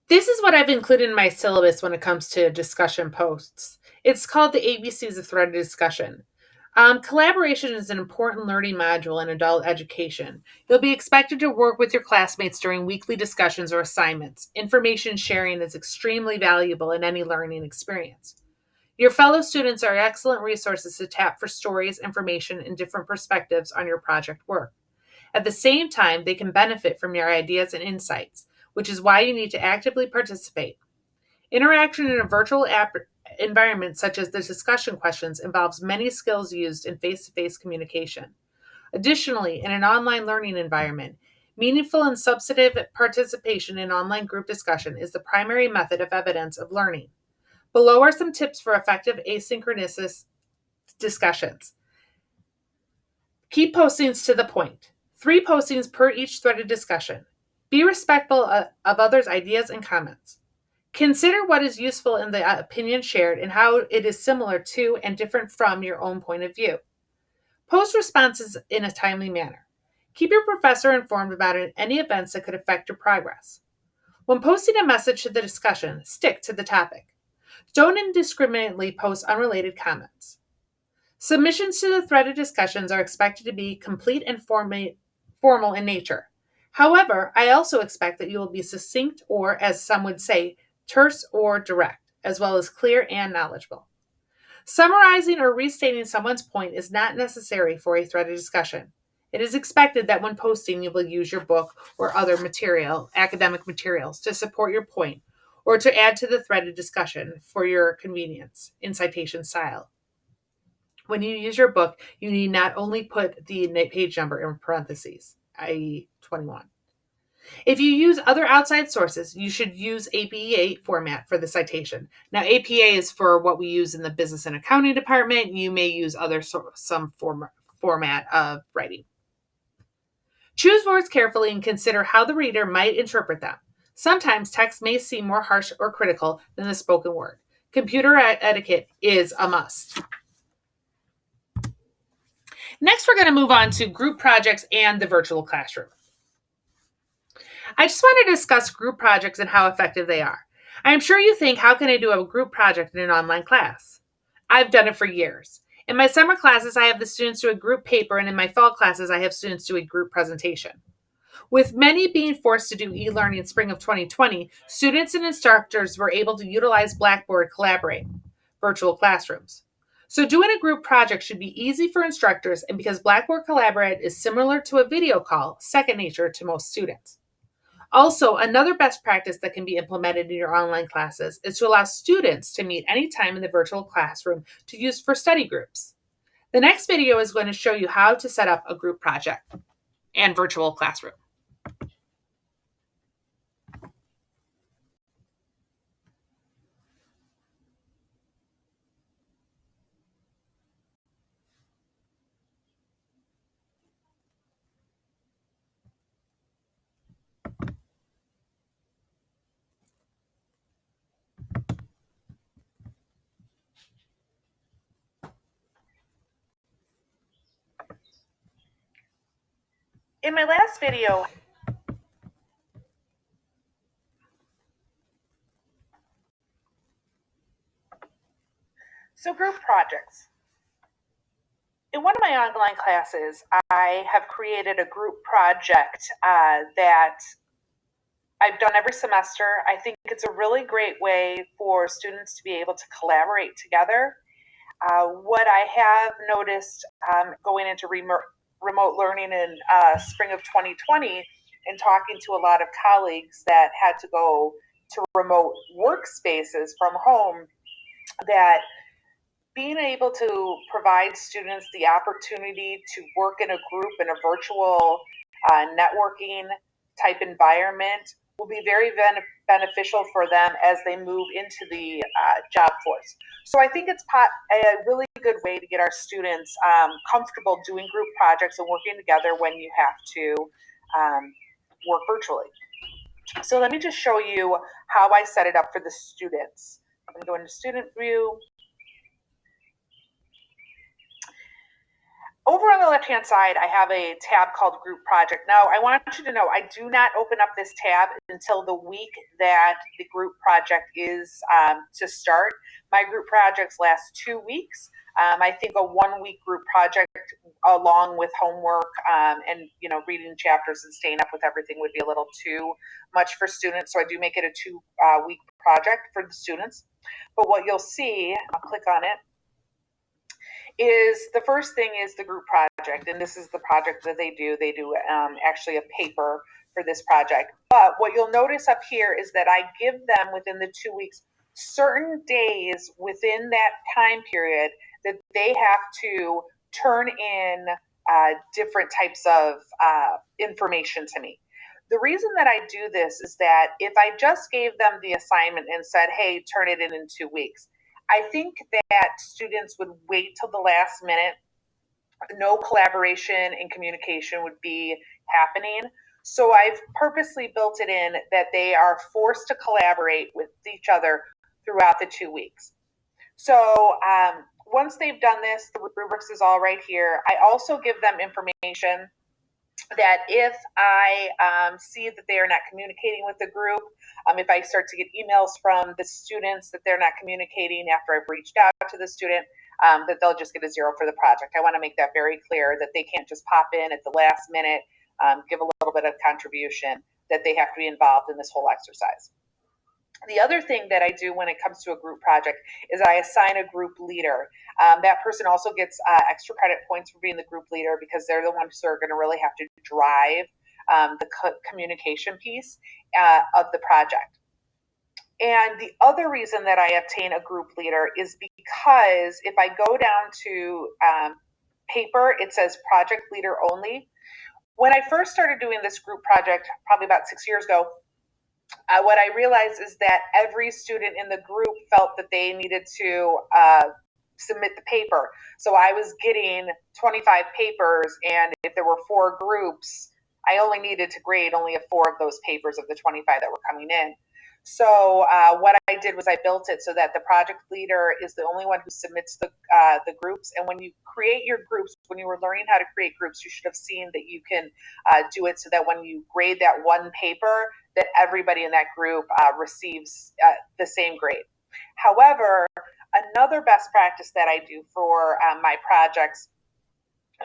This is what I've included in my syllabus when it comes to discussion posts. It's called the ABCs of Threaded Discussion. Collaboration is an important learning module in adult education. You'll be expected to work with your classmates during weekly discussions or assignments. Information sharing is extremely valuable in any learning experience. Your fellow students are excellent resources to tap for stories, information, and different perspectives on your project work. At the same time, they can benefit from your ideas and insights, which is why you need to actively participate. Interaction in a virtual environment, such as the discussion questions, involves many skills used in face to face communication. Additionally, in an online learning environment, meaningful and substantive participation in online group discussion is the primary method of evidence of learning. Below are some tips for effective asynchronous discussions. Keep postings to the point. 3 postings per each threaded discussion. Be respectful of others' ideas and comments. Consider what is useful in the opinion shared and how it is similar to and different from your own point of view. Post responses in a timely manner. Keep your professor informed about any events that could affect your progress. When posting a message to the discussion, stick to the topic. Don't indiscriminately post unrelated comments. Submissions to the threaded discussions are expected to be complete and formal in nature. However, I also expect that you will be succinct or, as some would say, terse or direct, as well as clear and knowledgeable. Summarizing or restating someone's point is not necessary for a threaded discussion. It is expected that when posting, you will use your book or other academic materials, to support your point or to add to the threaded discussion for your convenience in citation style. When you use your book, you need not only put the page number in parentheses, i.e., 21. If you use other outside sources, you should use APA format for the citation. Now, APA is for what we use in the business and accounting department. You may use some format of writing. Choose words carefully and consider how the reader might interpret them. Sometimes text may seem more harsh or critical than the spoken word. Computer etiquette is a must. Next, we're going to move on to group projects and the virtual classroom. I just want to discuss group projects and how effective they are. I am sure you think, how can I do a group project in an online class? I've done it for years. In my summer classes, I have the students do a group paper, and in my fall classes, I have students do a group presentation. With many being forced to do e-learning in spring of 2020, students and instructors were able to utilize Blackboard Collaborate, virtual classrooms. So doing a group project should be easy for instructors, and because Blackboard Collaborate is similar to a video call, second nature to most students. Also, another best practice that can be implemented in your online classes is to allow students to meet anytime in the virtual classroom to use for study groups. The next video is going to show you how to set up a group project and virtual classroom. In my last video, group projects. In one of my online classes, I have created a group project that I've done every semester. I think it's a really great way for students to be able to collaborate together. What I have noticed going into remote learning in spring of 2020 and talking to a lot of colleagues that had to go to remote workspaces from home, that being able to provide students the opportunity to work in a group in a virtual networking type environment will be very beneficial for them as they move into the job force. So I think it's a really good way to get our students comfortable doing group projects and working together when you have to work virtually. So let me just show you how I set it up for the students. I'm going to go into student view. over on the left-hand side, I have a tab called Group Project. Now, I want you to know I do not open up this tab until the week that the group project is to start. My group projects last 2 weeks. I think a 1-week group project along with homework and reading chapters and staying up with everything would be a little too much for students. So I do make it a 2-week project for the students. But what you'll see, I'll click on it, is the first thing is the group project, and this is the project that they do. They do actually a paper for this project. But what you'll notice up here is that I give them within the 2 weeks certain days within that time period that they have to turn in different types of information to me. The reason that I do this is that if I just gave them the assignment and said, hey, turn it in 2 weeks, I think that students would wait till the last minute. No collaboration and communication would be happening. So I've purposely built it in that they are forced to collaborate with each other throughout the 2 weeks. So once they've done this, the rubrics is all right here. I also give them information that if I see that they are not communicating with the group, if I start to get emails from the students that they're not communicating after I've reached out to the student, that they'll just get a 0 for the project. I want to make that very clear that they can't just pop in at the last minute, give a little bit of contribution, that they have to be involved in this whole exercise. The other thing that I do when it comes to a group project is I assign a group leader. That person also gets extra credit points for being the group leader because they're the ones who are going to really have to drive the communication piece of the project. And the other reason that I obtain a group leader is because if I go down to paper, it says project leader only. When I first started doing this group project, probably about 6 years ago, what I realized is that every student in the group felt that they needed to submit the paper. So I was getting 25 papers, and if there were 4 groups, I only needed to grade only 4 of those papers of the 25 that were coming in. So what I did was I built it so that the project leader is the only one who submits the groups. And when you create your groups, when you were learning how to create groups, you should have seen that you can do it so that when you grade that one paper, that everybody in that group receives the same grade. However, another best practice that I do for my projects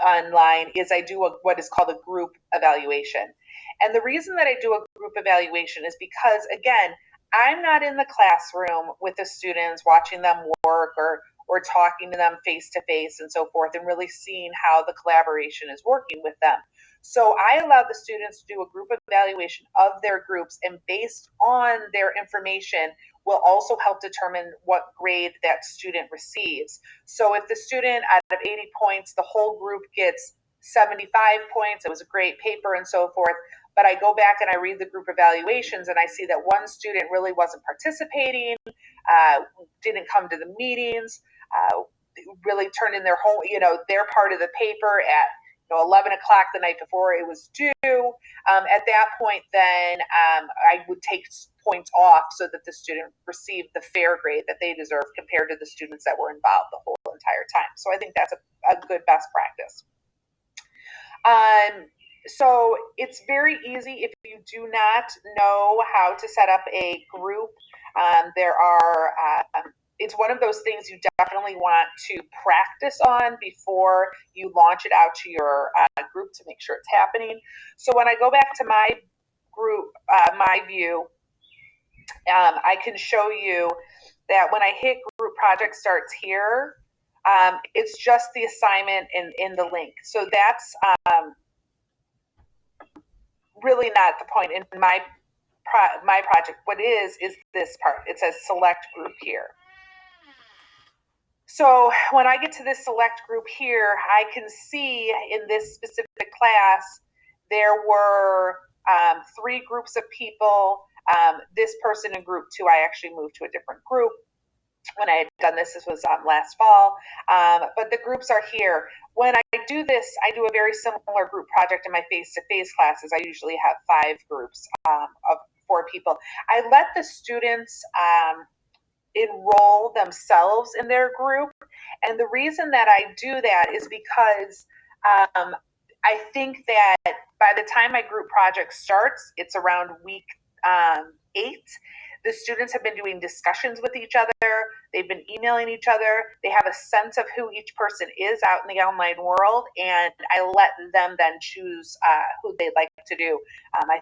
online is I do what is called a group evaluation. And the reason that I do a group evaluation is because, again, I'm not in the classroom with the students watching them work or talking to them face to face and so forth and really seeing how the collaboration is working with them. So I allow the students to do a group evaluation of their groups, and based on their information will also help determine what grade that student receives. So if the student out of 80 points, the whole group gets 75 points, it was a great paper and so forth, but I go back and I read the group evaluations and I see that one student really wasn't participating, didn't come to the meetings, really turned in their whole, their part of the paper at 11 o'clock the night before it was due. At that point, then I would take points off so that the student received the fair grade that they deserve compared to the students that were involved the whole entire time. So I think that's a good best practice. So it's very easy if you do not know how to set up a group. It's one of those things you definitely want to practice on before you launch it out to your group to make sure it's happening. So when I go back to my group, my view, I can show you that when I hit group project starts here, it's just the assignment in the link. So that's really not the point in my project. What is this part. It says select group here. So when I get to this select group here, I can see in this specific class, there were 3 groups of people. This person in group 2, I actually moved to a different group. When I had done this was last fall, but the groups are here. When I do this, I do a very similar group project in my face-to-face classes. I usually have 5 groups of 4 people. I let the students enroll themselves in their group, and the reason that I do that is because I think that by the time my group project starts, it's around week 8. The students have been doing discussions with each other. They've been emailing each other. They have a sense of who each person is out in the online world, and I let them then choose who they'd like to do. I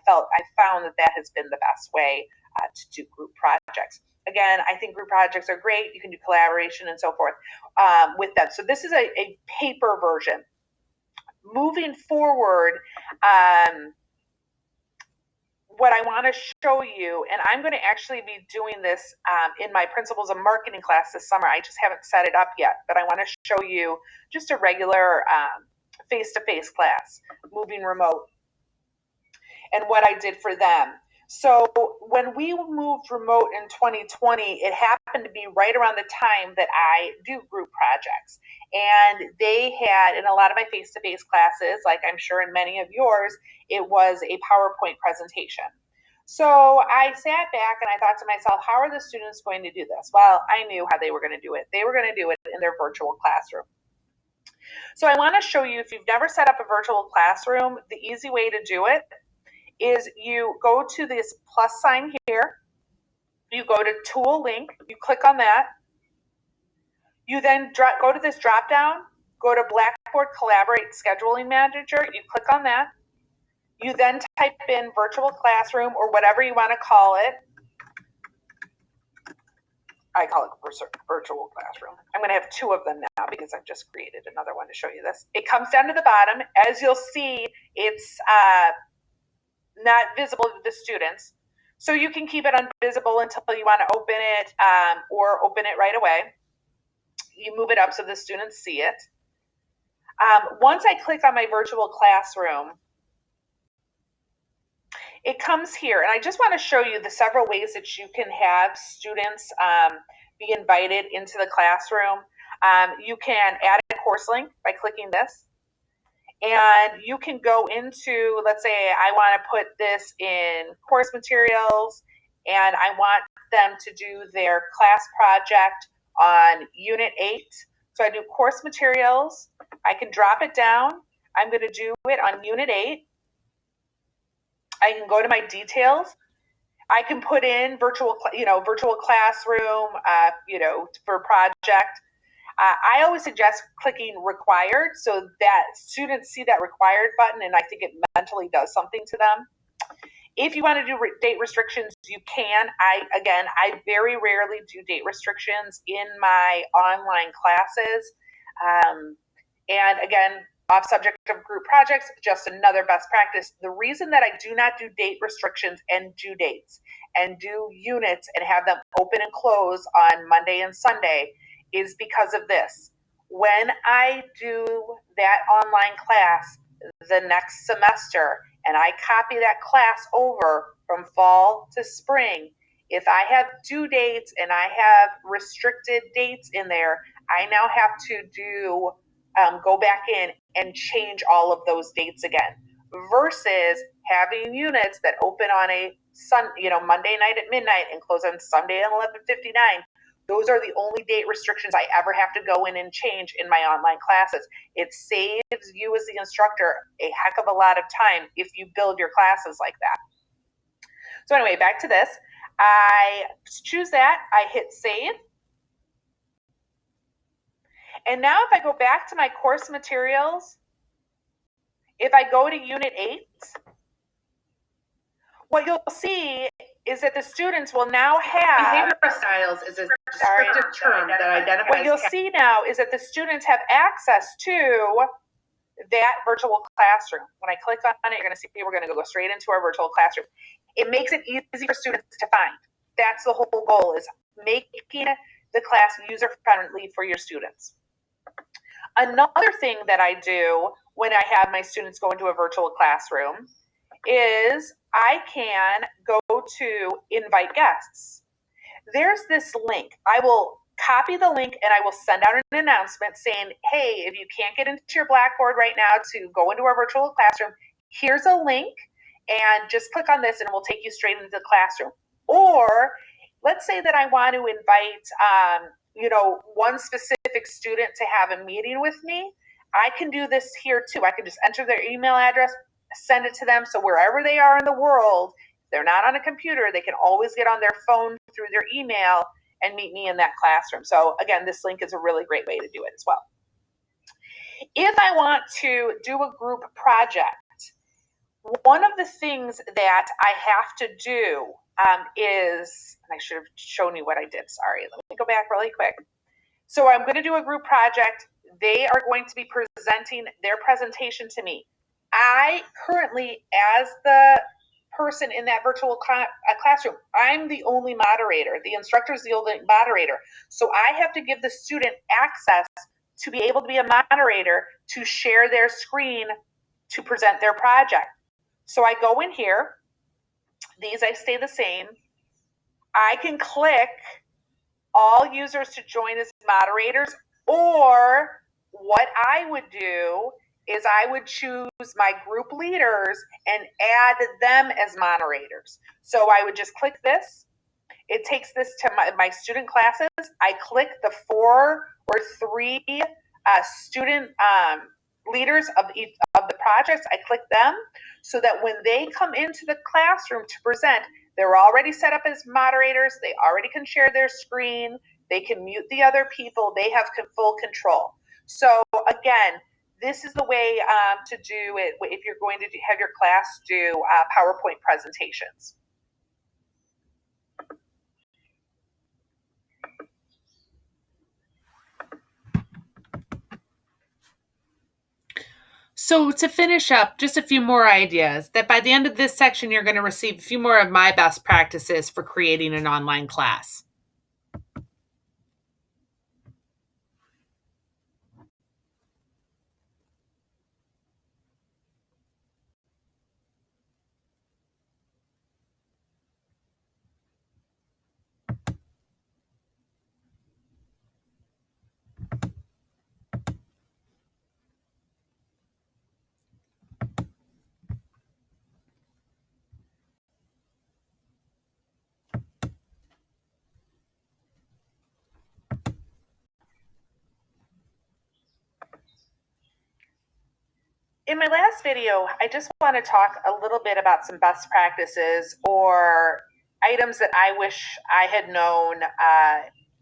found that has been the best way to do group projects. Again, I think group projects are great. You can do collaboration and so forth with them. So this is a paper version. Moving forward, what I want to show you, and I'm going to actually be doing this in my Principles of Marketing class this summer. I just haven't set it up yet, but I want to show you just a regular face-to-face class, moving remote, and what I did for them. So when we moved remote in 2020, it happened to be right around the time that I do group projects. And they had, in a lot of my face-to-face classes, like I'm sure in many of yours, it was a PowerPoint presentation. So I sat back and I thought to myself, how are the students going to do this? Well, I knew how they were going to do it. They were going to do it in their virtual classroom. So I want to show you, if you've never set up a virtual classroom, the easy way to do it is you go to this plus sign here, you go to tool link, you click on that, you then go to this drop down, go to Blackboard Collaborate Scheduling Manager, you click on that, you then type in virtual classroom or whatever you want to call it. I call it virtual classroom. I'm going to have 2 of them now because I've just created another one to show you this. It comes down to the bottom. As you'll see, it's not visible to the students. So you can keep it invisible until you want to open it or open it right away. You move it up so the students see it. Once I click on my virtual classroom, it comes here, and I just want to show you the several ways that you can have students be invited into the classroom. You can add a course link by clicking this. And you can go into, let's say I want to put this in course materials and I want them to do their class project on Unit 8. So I do course materials. I can drop it down. I'm going to do it on Unit 8. I can go to my details. I can put in virtual classroom, for project. I always suggest clicking required so that students see that required button, and I think it mentally does something to them. If you want to do date restrictions, you can. I very rarely do date restrictions in my online classes. And again, off subject of group projects, just another best practice. The reason that I do not do date restrictions and due dates and do units and have them open and close on Monday and Sunday is because of this. When I do that online class the next semester and I copy that class over from fall to spring, if I have due dates and I have restricted dates in there, I now have to go back in and change all of those dates again, versus having units that open on a Monday night at midnight and close on Sunday at 11:59. Those are the only date restrictions I ever have to go in and change in my online classes. It saves you as the instructor a heck of a lot of time if you build your classes like that. So anyway, back to this. I choose that. I hit save. And now if I go back to my course materials, if I go to Unit 8, what you'll see is that the students will now have... Behavioral styles is a descriptive term that identifies... What you'll see now is that the students have access to that virtual classroom. When I click on it, you're going to see we're going to go straight into our virtual classroom. It makes it easy for students to find. That's the whole goal, is making the class user-friendly for your students. Another thing that I do when I have my students go into a virtual classroom is I can go to invite guests. There's this link. I will copy the link and I will send out an announcement saying, hey, if you can't get into your Blackboard right now to go into our virtual classroom, here's a link and just click on this and it will take you straight into the classroom. Or let's say that I want to invite one specific student to have a meeting with me. I can do this here too. I can just enter their email address, send it to them. So wherever they are in the world, if they're not on a computer, they can always get on their phone through their email and meet me in that classroom. So again, this link is a really great way to do it as well. If I want to do a group project, one of the things that I have to do is, and I should have shown you what I did, sorry, let me go back really quick. So I'm going to do a group project. They are going to be presenting their presentation to me. I currently, as the person in that virtual classroom, I'm the only moderator. The instructor is the only moderator. So I have to give the student access to be able to be a moderator, to share their screen, to present their project. So I go in here. These I stay the same. I can click all users to join as moderators, or what I would do is I would choose my group leaders and add them as moderators. So I would just click this. It takes this to my student classes. I click the 4 or 3 student leaders of each of the projects. I click them so that when they come into the classroom to present, they're already set up as moderators. They already can share their screen. They can mute the other people. They have full control. So again, this is the way to do it if you're going to have your class do PowerPoint presentations. So to finish up, just a few more ideas that by the end of this section, you're going to receive a few more of my best practices for creating an online class. In my last video, I just want to talk a little bit about some best practices or items that I wish I had known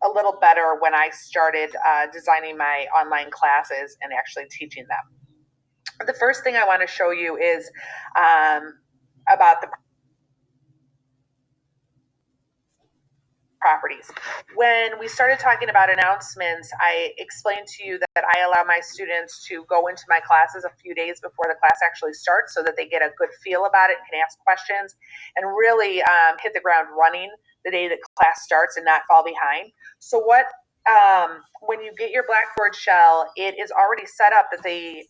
a little better when I started designing my online classes and actually teaching them. The first thing I want to show you is about the properties. When we started talking about announcements, I explained to you that I allow my students to go into my classes a few days before the class actually starts so that they get a good feel about it and can ask questions and really hit the ground running the day that class starts and not fall behind. So when you get your Blackboard shell, it is already set up that the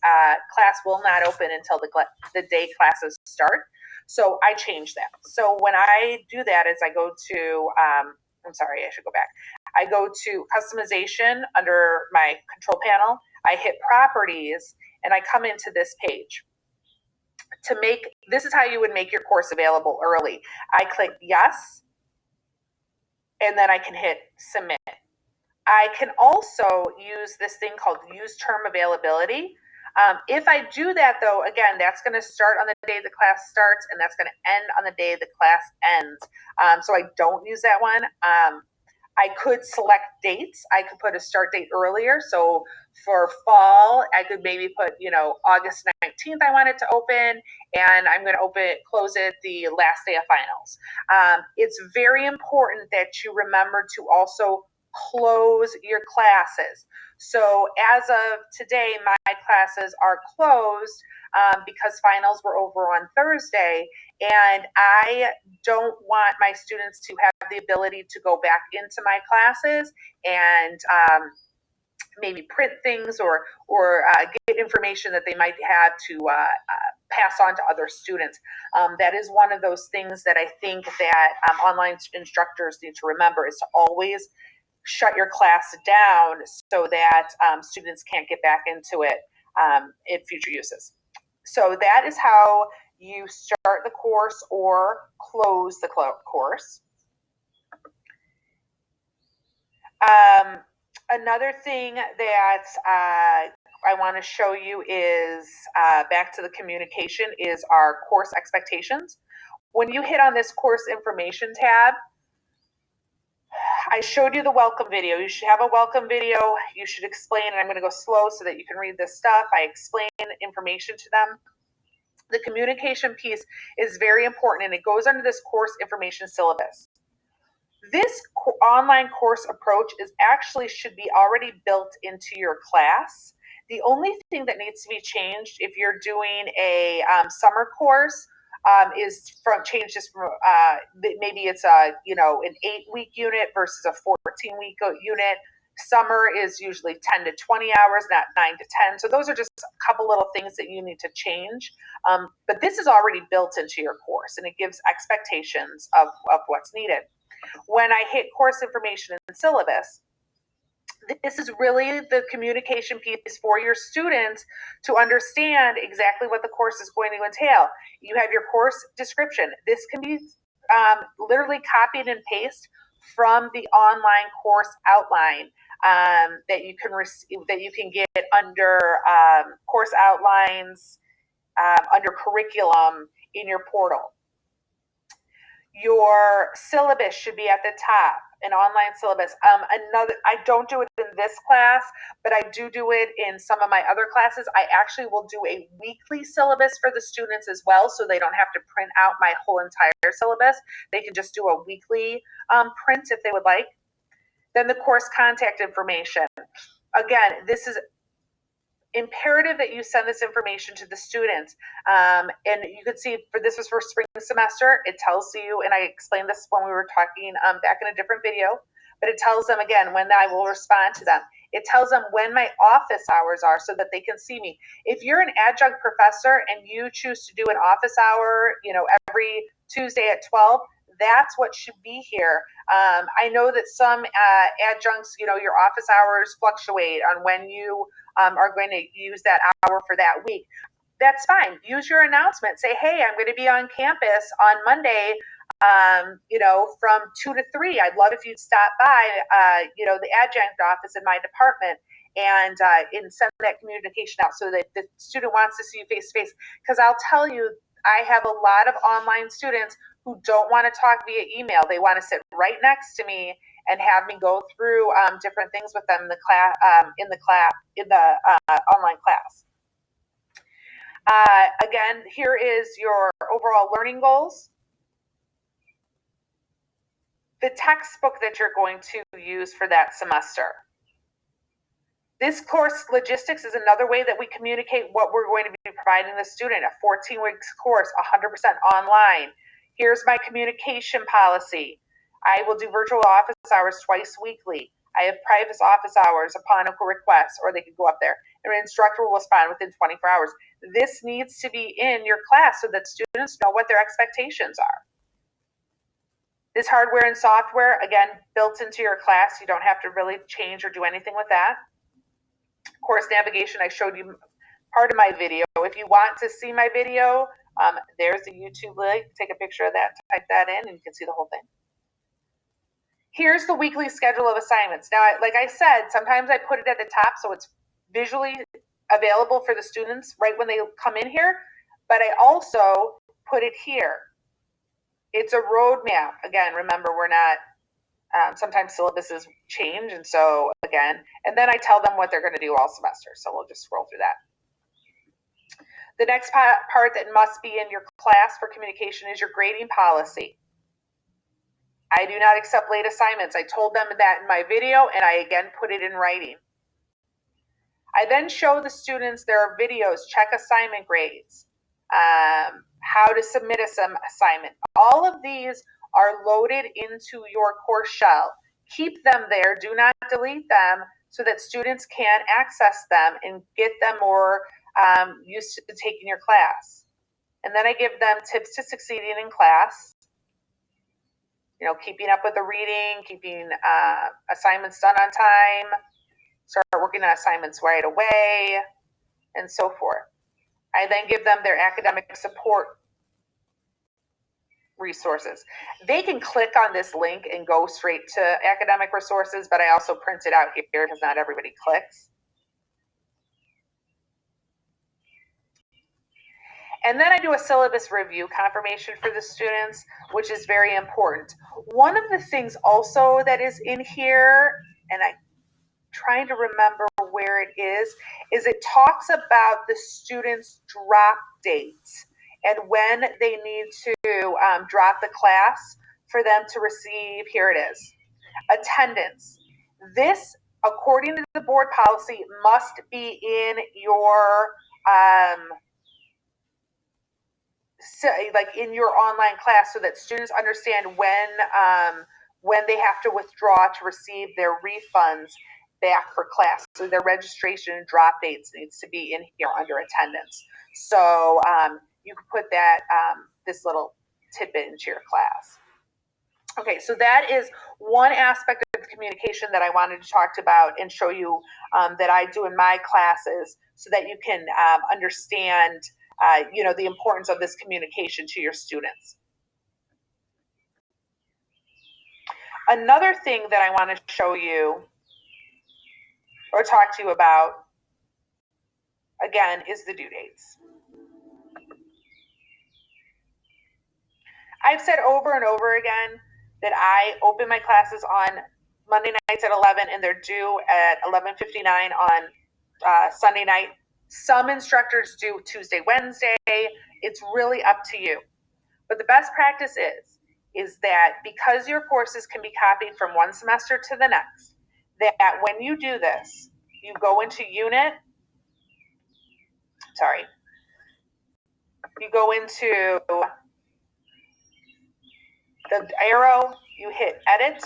class will not open until the day classes start. So I change that. So when I do that is I go to I'm sorry, I should go back. I go to customization under my control panel. I hit properties and I come into this page. This is how you would make your course available early. I click yes, and then I can hit submit. I can also use this thing called use term availability. If I do that, though, again, that's going to start on the day the class starts, and that's going to end on the day the class ends. So I don't use that one. I could select dates. I could put a start date earlier. So for fall, I could maybe put, August 19th, I want it to open, and I'm going to close it the last day of finals. It's very important that you remember to also close your classes. So as of today, my classes are closed because finals were over on Thursday, and I don't want my students to have the ability to go back into my classes and maybe print things or get information that they might have to pass on to other students. That is one of those things that I think that online instructors need to remember, is to always shut your class down so that students can't get back into it in future uses. So that is how you start the course or close the course. Another thing that I want to show you is back to the communication is our course expectations. When you hit on this course information tab, I showed you the welcome video. You should have a welcome video. You should explain, and I'm going to go slow so that you can read this stuff. I explain information to them. The communication piece is very important, and it goes under this course information syllabus. This online course approach is actually should be already built into your class. The only thing that needs to be changed if you're doing a summer course is from changes from maybe it's an 8-week unit versus a 14-week unit. Summer is usually 10 to 20 hours, not 9 to 10. So those are just a couple little things that you need to change. But this is already built into your course, and it gives expectations of what's needed. When I hit course information and syllabus, this is really the communication piece for your students to understand exactly what the course is going to entail. You have your course description. This can be literally copied and pasted from the online course outline that you can receive, that you can get under course outlines, under curriculum in your portal. Your syllabus should be at the top, an online syllabus. I don't do it in this class, but I do it in some of my other classes. I actually will do a weekly syllabus for the students as well, so they don't have to print out my whole entire syllabus. They can just do a weekly print if they would like. Then the course contact information. Again, this is imperative that you send this information to the students. And you can see this was for spring semester. It tells you, and I explained this when we were talking back in a different video, but it tells them again when I will respond to them. It tells them when my office hours are so that they can see me. If you're an adjunct professor and you choose to do an office hour, every Tuesday at 12, that's what should be here. I know that some adjuncts, your office hours fluctuate on when you are going to use that hour for that week. That's fine. Use your announcement. Say, hey, I'm going to be on campus on Monday, from 2 to 3. I'd love if you'd stop by, the adjunct office in my department and send that communication out so that the student wants to see you face to face. Because I'll tell you, I have a lot of online students who don't want to talk via email. They want to sit right next to me and have me go through different things with them in the online class. Again, here is your overall learning goals. The textbook that you're going to use for that semester. This course logistics is another way that we communicate what we're going to be providing the student. A 14 weeks course, 100% online. Here's my communication policy. I will do virtual office hours twice weekly. I have private office hours upon a request, or they can go up there. And an instructor will respond within 24 hours. This needs to be in your class so that students know what their expectations are. This hardware and software, again, built into your class. You don't have to really change or do anything with that. Course navigation, I showed you part of my video. If you want to see my video, there's the YouTube link. Take a picture of that, type that in, and you can see the whole thing. Here's the weekly schedule of assignments. Now, like I said, sometimes I put it at the top so it's visually available for the students right when they come in here, but I also put it here. It's a roadmap. Again, remember, we're not, sometimes syllabuses change, and so again, and then I tell them what they're going to do all semester, so we'll just scroll through that. The next part that must be in your class for communication is your grading policy. I do not accept late assignments. I told them that in my video, and I again put it in writing. I then show the students there are videos, check assignment grades, how to submit some assignment. All of these are loaded into your course shell. Keep them there. Do not delete them so that students can access them and get them more used to taking your class. And then I give them tips to succeeding in class. Keeping up with the reading, keeping assignments done on time, start working on assignments right away, and so forth. I then give them their academic support resources. They can click on this link and go straight to academic resources, but I also print it out here because not everybody clicks. And then I do a syllabus review confirmation for the students, which is very important. One of the things also that is in here, and I'm trying to remember where it is it talks about the students' drop dates and when they need to drop the class for them to receive, here it is, attendance. This, according to the board policy, must be in your like in your online class so that students understand when they have to withdraw to receive their refunds back for class. So their registration and drop dates needs to be in here under attendance. So you can put that this little tidbit into your class. Okay, so that is one aspect of communication that I wanted to talk about and show you that I do in my classes so that you can understand the importance of this communication to your students. Another thing that I want to show you or talk to you about, again, is the due dates. I've said over and over again that I open my classes on Monday nights at 11 and they're due at 11:59 on Sunday night. Some instructors do Tuesday, Wednesday. It's really up to you. But the best practice is that because your courses can be copied from one semester to the next, that when you do this, you go into you go into the arrow, you hit edit,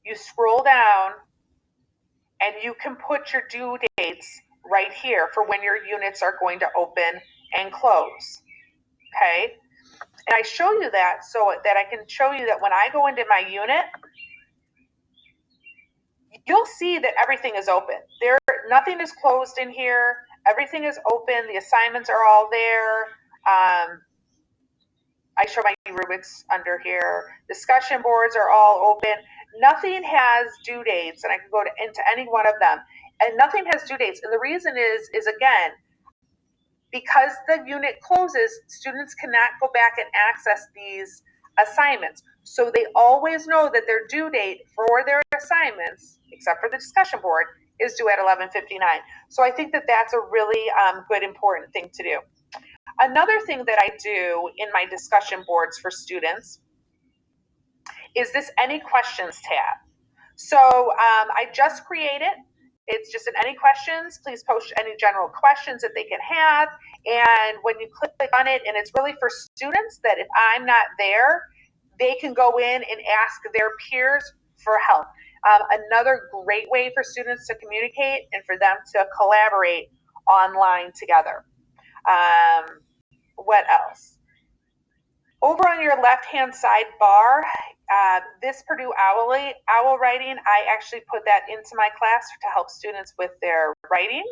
you scroll down, and you can put your due dates right here for when your units are going to open and close. Okay? And I show you that so that I can show you that when I go into my unit, you'll see that everything is open. Nothing is closed in here. Everything is open. The assignments are all there. I show my rubrics under here. Discussion boards are all open. Nothing has due dates, and I can go into any one of them. And nothing has due dates. And the reason is again, because the unit closes, students cannot go back and access these assignments. So they always know that their due date for their assignments, except for the discussion board, is due at 11:59. So I think that that's a really good, important thing to do. Another thing that I do in my discussion boards for students is this Any Questions tab. So I just created. It's just an Any Questions. Please post any general questions that they can have. And when you click on it, and it's really for students that if I'm not there, they can go in and ask their peers for help. Another great way for students to communicate and for them to collaborate online together. What else? Over on your left-hand side bar, this Purdue Owl writing, I actually put that into my class to help students with their writing.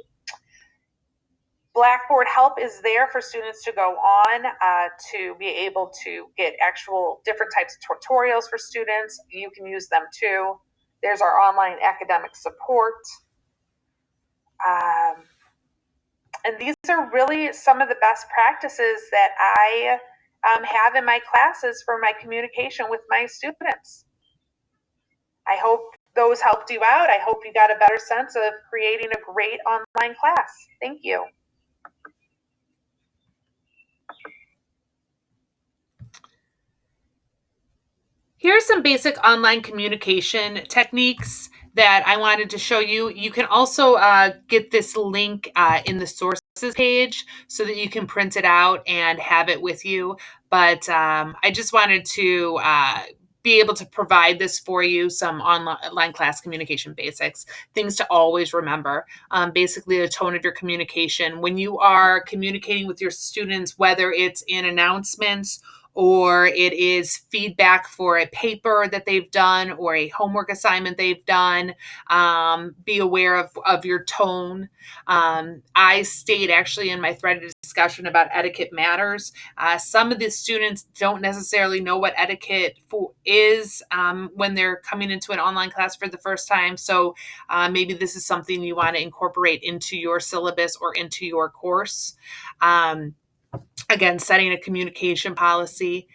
Blackboard Help is there for students to go on to be able to get actual different types of tutorials for students. You can use them too. There's our online academic support. And these are really some of the best practices that I have in my classes for my communication with my students. I hope those helped you out. I hope you got a better sense of creating a great online class. Thank you. Here are some basic online communication techniques that I wanted to show you. You can also get this link in the sources page so that you can print it out and have it with you. But I just wanted to be able to provide this for you, some online class communication basics, things to always remember. Basically, the tone of your communication. When you are communicating with your students, whether it's in announcements or it is feedback for a paper that they've done or a homework assignment they've done. Be aware of your tone. I state actually in my threaded discussion about etiquette matters. Some of the students don't necessarily know what etiquette is when they're coming into an online class for the first time. So maybe this is something you want to incorporate into your syllabus or into your course. Again, setting a communication policy.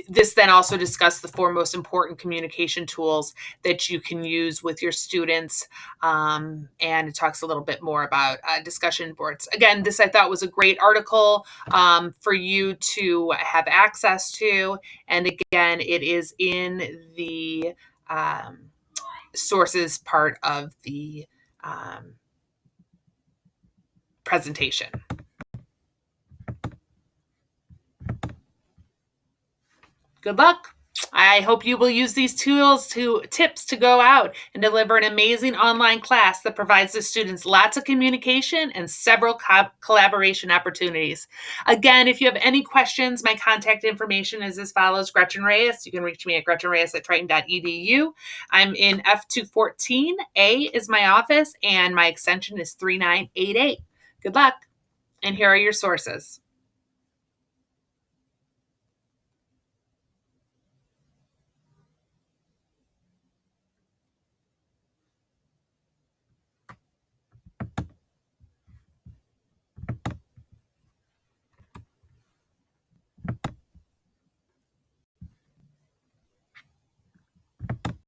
This then also discussed the four most important communication tools that you can use with your students. And it talks a little bit more about discussion boards. Again, this I thought was a great article for you to have access to. And again, it is in the sources part of the presentation. Good luck. I hope you will use these tips to go out and deliver an amazing online class that provides the students lots of communication and several collaboration opportunities. Again, if you have any questions, my contact information is as follows: Gretchen Reyes. You can reach me at gretchenreyes@triton.edu. I'm in F214. A is my office, and my extension is 3988. Good luck, and here are your sources.